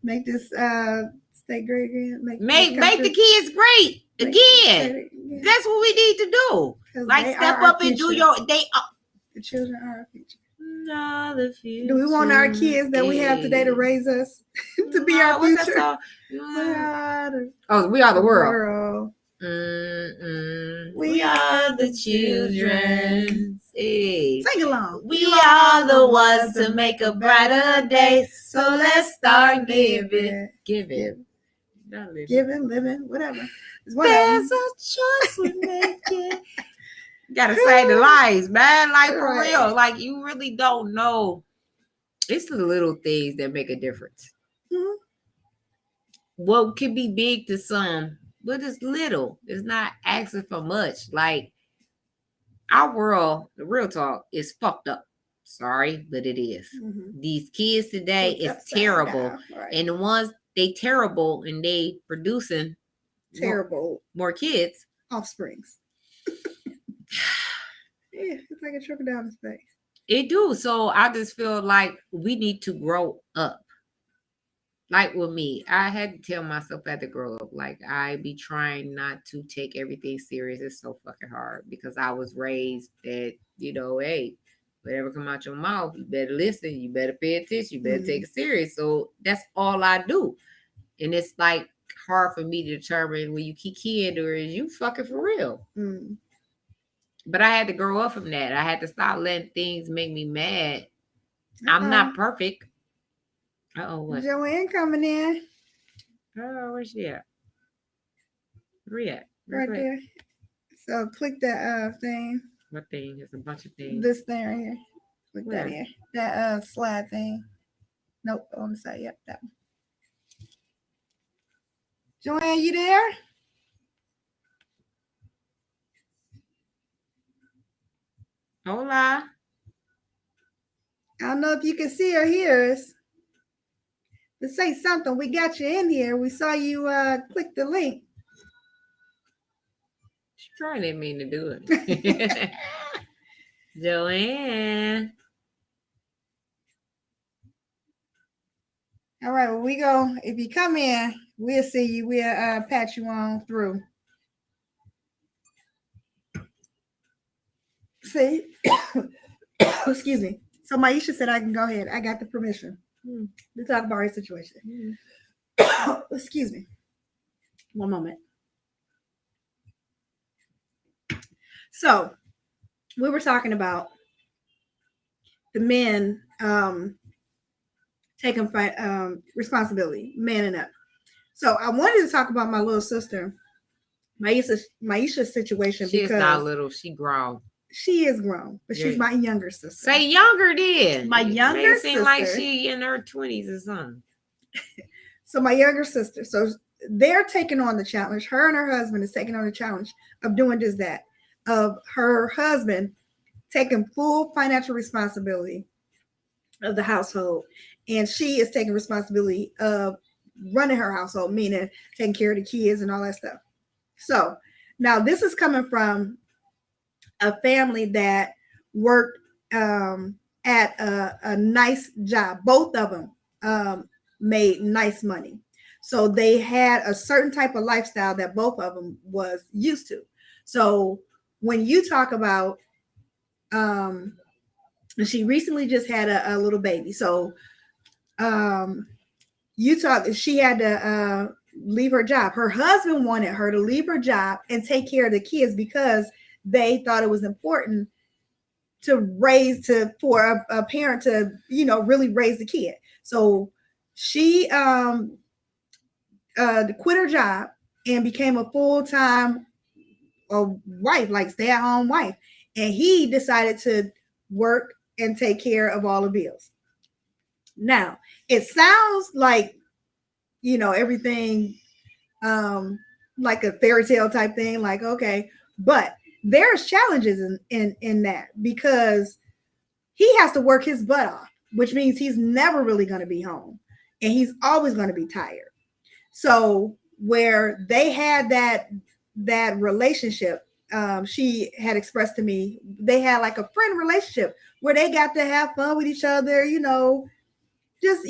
Make this stay great again. Make the kids great again. That's what we need to do. Like, step up and do your. The children are our future. The future. Do we want our kids that we have today to raise us to be our future? We are the world. We are the children. Hey. Sing along. We are the ones to make a brighter day. So let's start giving. Giving, living, whatever. There's a choice we're making. Gotta say the lies, man. Like, for real. Like, you really don't know. It's the little things that make a difference. What could be big to some, but it's little. It's not asking for much. Like, our world, the real talk, is fucked up. Sorry, but it is. These kids today is terrible. And the ones, they terrible and they producing more kids. Offsprings. Yeah, it's like a trickle down the space. It do. So I just feel like we need to grow up. Like with me, I had to tell myself I had to grow up. Like, I be trying not to take everything serious. It's so fucking hard because I was raised that, hey, whatever come out your mouth, you better listen, you better pay attention, you better take it serious. So that's all I do. And it's like hard for me to determine when you keep kid or is you fucking for real. But I had to grow up from that. I had to stop letting things make me mad. I'm not perfect. What? Joanne coming in. Oh, where's she at? Where right there. So click that thing. What thing? There's a bunch of things. This thing right here. Click that here. That slide thing. Nope, on the side. Yep, that one. Joanne, you there? Hola. I don't know if you can see or hear us, to say something. We got you in here. We saw you click the link. She probably didn't mean to do it. Joanne. All right, well, we go. If you come in, we'll see you. We'll patch you on through. See? Excuse me. So Maisha said I can go ahead. I got the permission to talk about her situation. Excuse me. One moment. So we were talking about the men taking responsibility, manning up. So I wanted to talk about my little sister, Maisha's situation. She because is not little. She grown. She is grown, but she's my younger sister. Say younger then. My younger sister. Seem like she in her 20s or something. So my younger sister. So they're taking on the challenge. Her and her husband is taking on the challenge of doing just that. Of her husband taking full financial responsibility of the household. And she is taking responsibility of running her household, meaning taking care of the kids and all that stuff. So now this is coming from a family that worked at a nice job. Both of them made nice money. So they had a certain type of lifestyle that both of them was used to. So when you talk about, she recently just had a little baby. So she had to leave her job. Her husband wanted her to leave her job and take care of the kids because they thought it was important for a parent to, really raise the kid. So she quit her job and became a full-time wife, like stay-at-home wife. And he decided to work and take care of all the bills. Now, it sounds like, everything like a fairy tale type thing, like, okay, but there's challenges in that because he has to work his butt off, which means he's never really going to be home and he's always going to be tired. So where they had that relationship, she had expressed to me, they had like a friend relationship where they got to have fun with each other, just,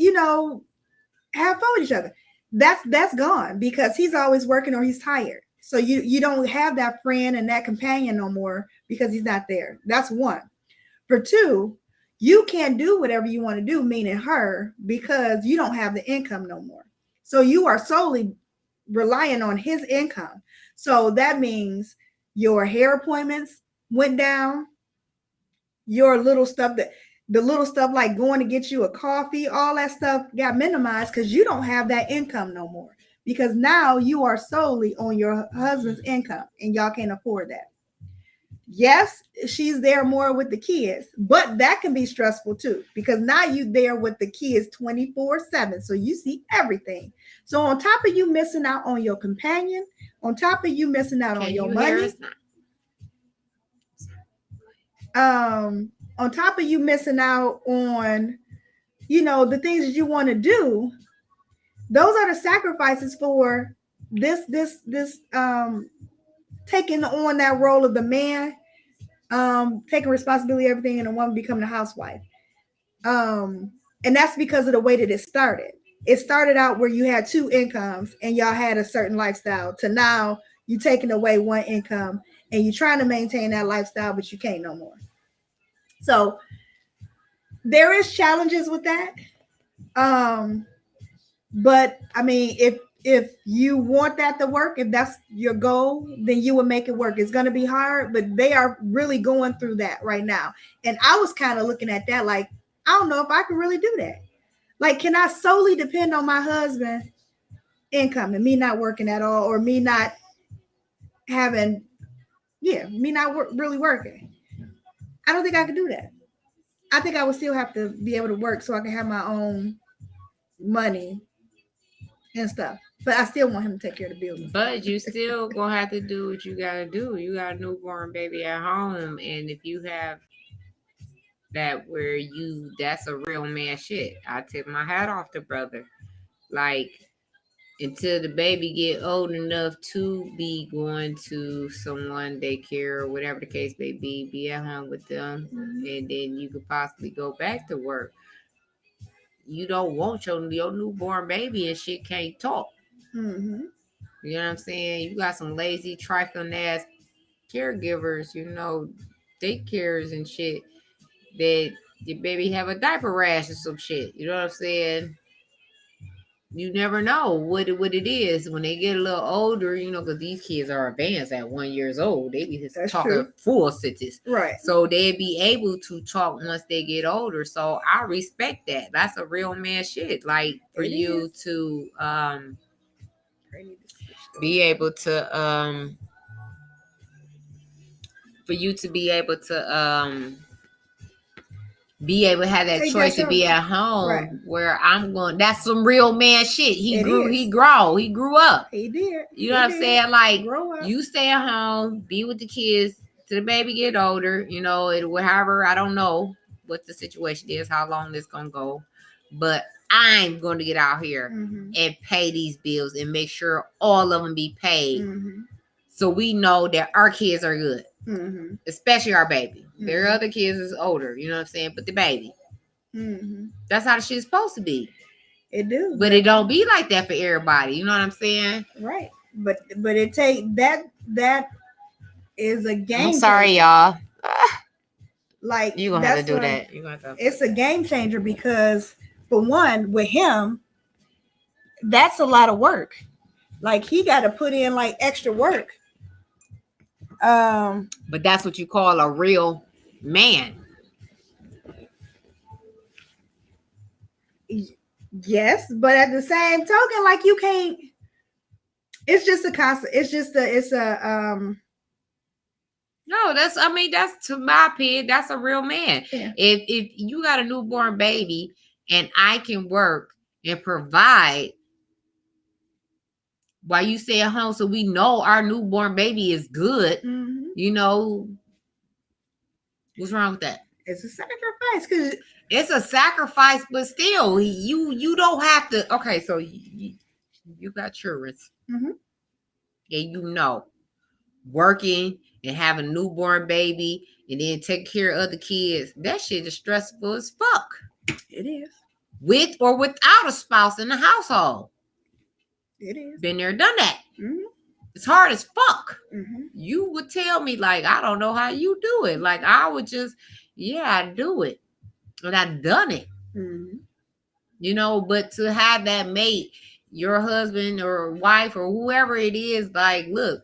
have fun with each other. That's gone because he's always working or he's tired. So you don't have that friend and that companion no more because he's not there. That's one. For two, you can't do whatever you want to do, meaning her, because you don't have the income no more. So you are solely relying on his income. So that means your hair appointments went down, your little stuff the little stuff like going to get you a coffee, all that stuff got minimized because you don't have that income no more. Because now you are solely on your husband's income and y'all can't afford that. Yes, she's there more with the kids, but that can be stressful too because now you're there with the kids 24/7. So you see everything. So on top of you missing out on your companion, on top of you missing out on your money, on top of you missing out on, the things that you want to do, those are the sacrifices for this taking on that role of the man, taking responsibility of everything, and the woman becoming a housewife. And that's because of the way that it started. It started out where you had two incomes and y'all had a certain lifestyle to now you taking away one income and you're trying to maintain that lifestyle, but you can't no more. So there is challenges with that. But I mean, if you want that to work, if that's your goal, then you will make it work. It's going to be hard, but they are really going through that right now. And I was kind of looking at that like, I don't know if I can really do that. Like, can I solely depend on my husband's income and me not working at all, or me not having, me not really working? I don't think I could do that. I think I would still have to be able to work so I can have my own money and stuff. But I still want him to take care of the bills. But you still gonna have to do what you gotta do. You got a newborn baby at home, and if you have that where that's a real man shit. I tip my hat off to brother. like until the baby get old enough to be going to someone daycare or whatever the case may be at home with them, and then you could possibly go back to work. You don't want your newborn baby and shit can't talk. Mm-hmm. You know what I'm saying? You got some lazy, trifling ass caregivers, daycares and shit, that your baby have a diaper rash or some shit. You know what I'm saying? You never know what it is when they get a little older, because these kids are advanced at 1 year old. They be just talking true. full sentences. Right. So they'd be able to talk once they get older. So I respect that. That's a real man shit. Like for you to be able to be able to have that choice to be at home, right, where I'm going. That's some real man shit. He grew up. He did. You know what I'm saying? Like, you stay at home, be with the kids till the baby get older. However, I don't know what the situation is, how long this gonna go, but I'm going to get out here and pay these bills and make sure all of them be paid, so we know that our kids are good. Especially our baby. Their other kids is older, you know what I'm saying? But the baby. That's how the shit's supposed to be. It do. But it don't be like that for everybody. You know what I'm saying? Right. But it take that is a game. I'm sorry, y'all. Like, you gonna have to do that. You gonna have to. It's a game changer because, for one, with him, that's a lot of work. Like, he got to put in like extra work. But that's what you call a real man. Yes, but at the same token, like, you can't. It's just a constant. No, that's to my opinion, that's a real man. Yeah. If you got a newborn baby and I can work and provide while you stay at home, so we know our newborn baby is good, what's wrong with that? It's a sacrifice, because it's a sacrifice, but still, you don't have to. Okay, so you got children, and working and having a newborn baby and then taking care of other kids, that shit is stressful as fuck. It is. With or without a spouse in the household. It is. Been there, done that. It's hard as fuck. You would tell me, like, I don't know how you do it. Like, I would just, I do it. And I've done it. But to have that mate, your husband or wife or whoever it is, like, look,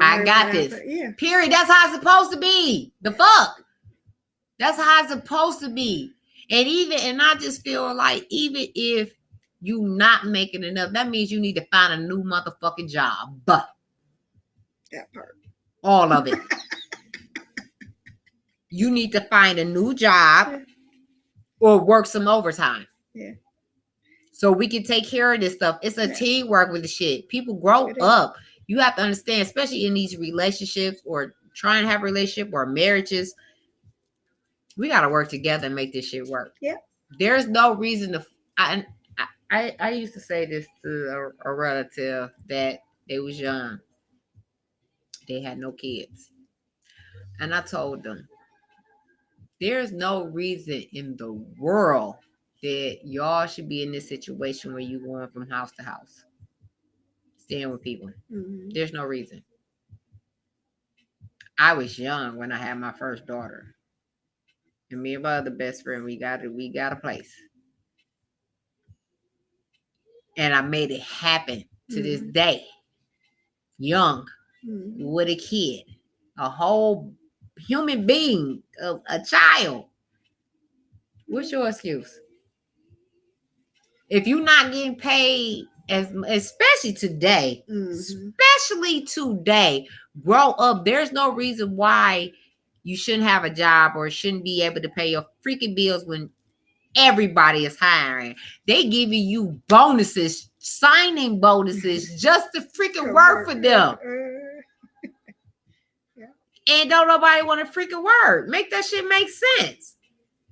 I got this. Yeah. Period. That's how it's supposed to be. The fuck? That's how it's supposed to be. And I just feel like, even if you not making enough, that means you need to find a new motherfucking job. But that part. All of it. You need to find a new job or work some overtime. Yeah. So we can take care of this stuff. It's a teamwork with the shit. People grow up. You have to understand, especially in these relationships or trying to have a relationship or marriages, we got to work together and make this shit work. Yeah. There's no reason to. I used to say this to a relative that they was young. They had no kids. And I told them, there's no reason in the world that y'all should be in this situation where you're going from house to house, staying with people. There's no reason. I was young when I had my first daughter. And me and my other best friend, we got a place. And I made it happen to this day. Young, with a kid, a whole human being, a child. What's your excuse? If you're not getting paid, especially today, grow up. There's no reason why you shouldn't have a job or shouldn't be able to pay your freaking bills when everybody is hiring. They giving you bonuses, signing bonuses, just to freaking work for them. And don't nobody want to freaking work. Make that shit make sense.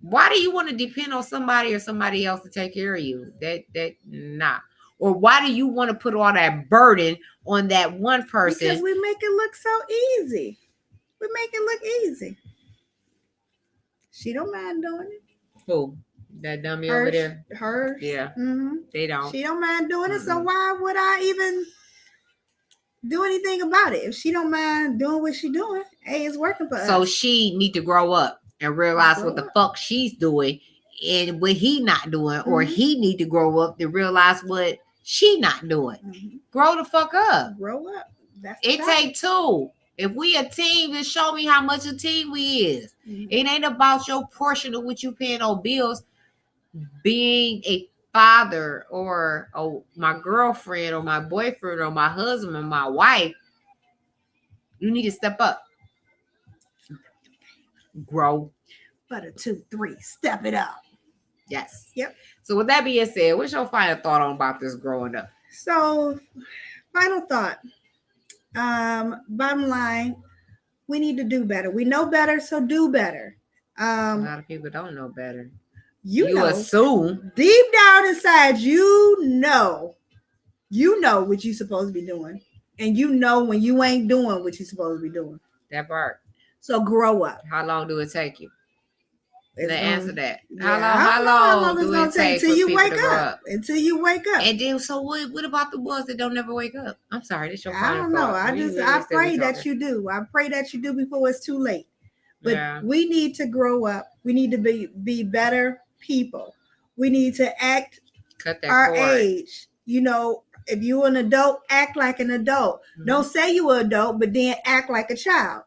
Why do you want to depend on somebody or somebody else to take care of you? That nah. Or why do you want to put all that burden on that one person? Because we make it look so easy. We make it look easy. She don't mind doing it. Who? That dummy over there? Hers. Yeah. They don't. She don't mind doing it, so why would I even do anything about it? If she don't mind doing what she doing, hey, it's working for us. So she need to grow up and realize what the fuck she's doing and what he not doing, or he need to grow up to realize what she not doing. Grow the fuck up. Grow up. It take two. If we a team, then show me how much a team we is. It ain't about your portion of what you paying on bills. Being a father or my girlfriend or my boyfriend or my husband or my wife, you need to step up. Grow. But a 2, 3, step it up. Yes. Yep. So with that being said, what's your final thought on about this growing up? So, final thought. Bottom line, we need to do better. We know better, so do better. A lot of people don't know better. You know, assume deep down inside, you know what you're supposed to be doing, and you know when you ain't doing what you're supposed to be doing. That part. So grow up. How long do it take you to answer that? Yeah, how long it's do gonna it take until you wake up? Until you wake up. And then, so what about the ones that don't never wake up? I'm sorry, that's your I don't know. I pray that you do. I pray that you do before it's too late. But we need to grow up. We need to be better people. We need to act our age. You know, if you're an adult, act like an adult. Don't say you're an adult, but then act like a child.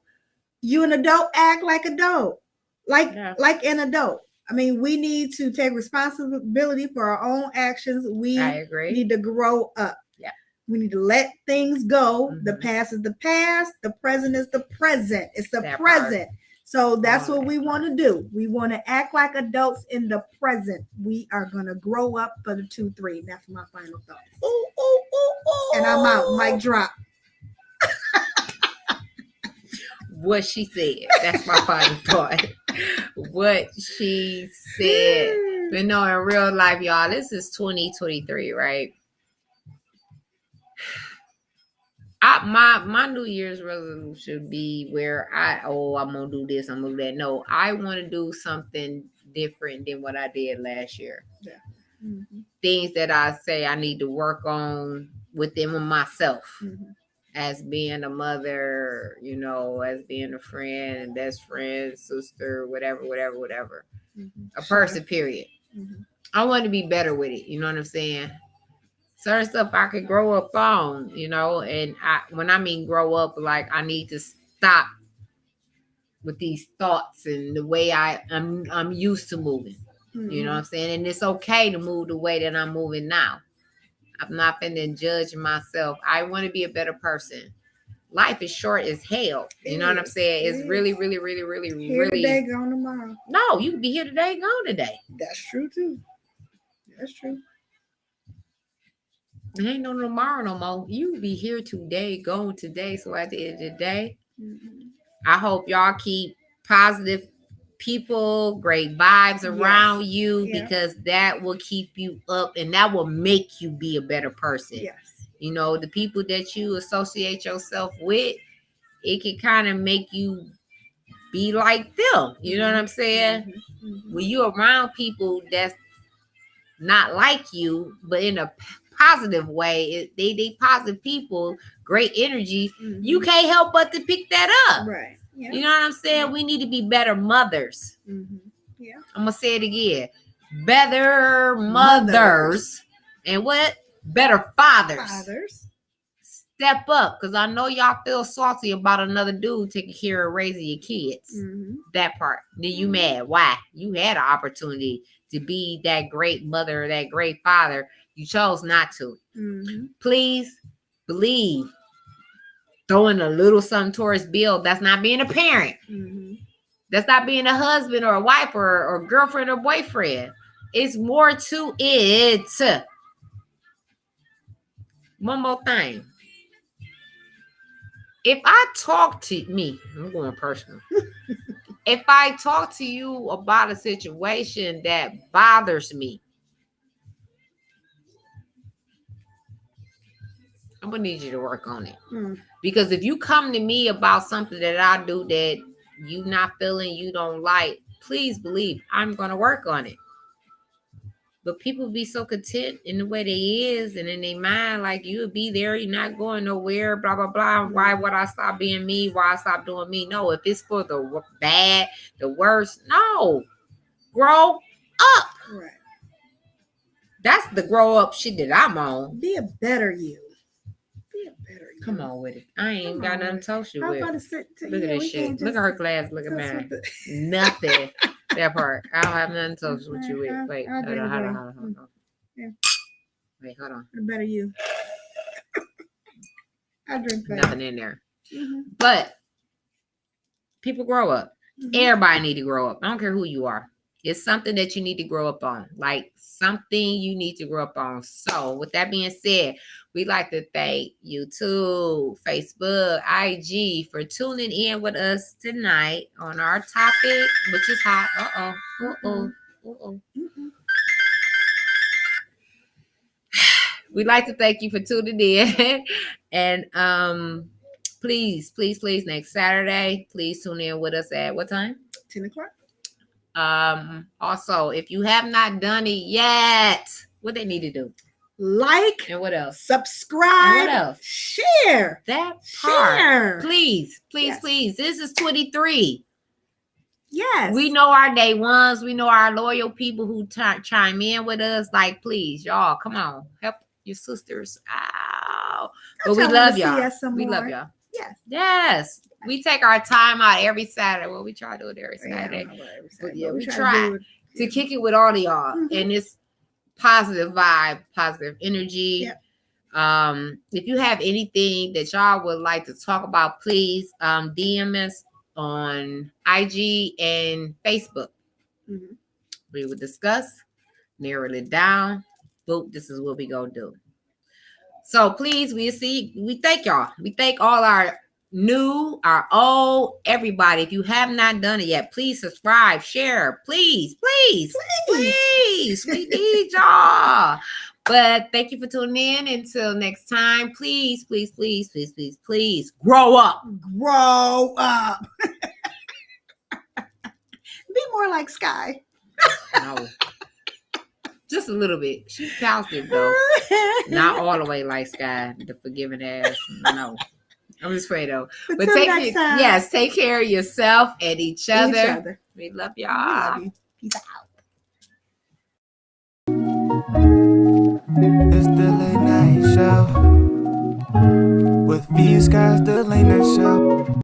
You an adult, act like adult. Like an adult. I mean, we need to take responsibility for our own actions. I agree. Need to grow up. Yeah. We need to let things go. The past is the past. The present is the present. It's the present. Part. So that's what we want to do. We want to act like adults in the present. We are going to grow up for the 2, 3. That's my final thought. Ooh, ooh, ooh, ooh. And I'm out. Mic drop. What she said. That's my final thought. What she said. But no, in real life, y'all, this is 2023, right? My New Year's resolution should be where I'm gonna do this, I'm gonna do that. No, I want to do something different than what I did last year. Yeah. Things that I say I need to work on within myself. As being a mother, you know, as being a friend, best friend, sister, whatever. A person, period. I want to be better with it. You know what I'm saying? Certain stuff I could grow up on, you know, and when I mean grow up, like I need to stop with these thoughts and the way I'm used to moving. You know what I'm saying? And it's okay to move the way that I'm moving now. I'm not finna judge myself. I want to be a better person. Life is short as hell. You know what I'm saying? It's really here today, gone tomorrow. No, you can be here today, gone today. That's true too. That's true. It ain't no tomorrow no more. You be here today, gone today. So at the end of the day, I hope y'all keep positive people, great vibes around you, because that will keep you up and that will make you be a better person. Yes. You know, the people that you associate yourself with, it can kind of make you be like them. You know what I'm saying? When you're around people that's not like you, but in a positive way, they positive people, great energy, you can't help but to pick that up. Right. Yeah. You know what I'm saying? We need to be better mothers. Yeah. I'm going to say it again. Better mothers. And what? Better fathers. Step up, because I know y'all feel salty about another dude taking care of raising your kids. That part. Then you mad. Why? You had an opportunity to be that great mother, that great father. You chose not to. Please believe. Throwing a little something towards Bill, that's not being a parent. That's not being a husband or a wife or girlfriend or boyfriend. It's more to it. One more thing. If I talk to me, I'm going personal. if I talk to you about a situation that bothers me, I'm gonna need you to work on it. Because if you come to me about something that I do that you not feeling, you don't like, please believe I'm gonna work on it. But people be so content in the way they is and in their mind, like you'll be there, you're not going nowhere, blah, blah, blah. Why would I stop being me? Why I stop doing me? No, if it's for the bad, the worst, no. Grow up. Right. That's the grow up shit that I'm on. Be a better you. Be a better you. Come on with it. I ain't got nothing to talk you with. About to sit Look at this shit. Look at her glass. Look at mine. Nothing. That part. I don't have nothing to talk with you with. Wait. Hold on. Yeah. Wait, hold on. A better you. I drink better. Nothing in there. But people grow up. Everybody need to grow up. I don't care who you are. It's something that you need to grow up on. Like something you need to grow up on. So with that being said, we'd like to thank YouTube, Facebook, IG for tuning in with us tonight on our topic, which is hot. We'd like to thank you for tuning in. And please, next Saturday, please tune in with us at what time? 10 o'clock. Also, if you have not done it yet, what they need to do? Like and what else? Subscribe. And what else? Share. That part. Share. Please. This is 23. Yes. We know our day ones. We know our loyal people who chime in with us. Like, please, y'all, come on, help your sisters out. But we love y'all. We love y'all. Yes. We take our time out every Saturday. Well, we try to do it every Saturday. But yeah, we try to kick it with all of y'all. And it's positive vibe, positive energy. If you have anything that y'all would like to talk about, please DM us on IG and Facebook. We will discuss, narrow it down. Boop, this is what we gonna do. So please, we thank y'all. We thank all our new, our old, everybody. If you have not done it yet, please subscribe, share, please. We need y'all. But thank you for tuning in. Until next time, please grow up. Grow up. Be more like Sky. No. Just a little bit. She's positive though. Not all the way like Sky, the forgiving ass. No. I'm just afraid though. But take care of yourself and each other. We love y'all. We love you. Peace out. It's the late night show with Vee&Sky, the late night show.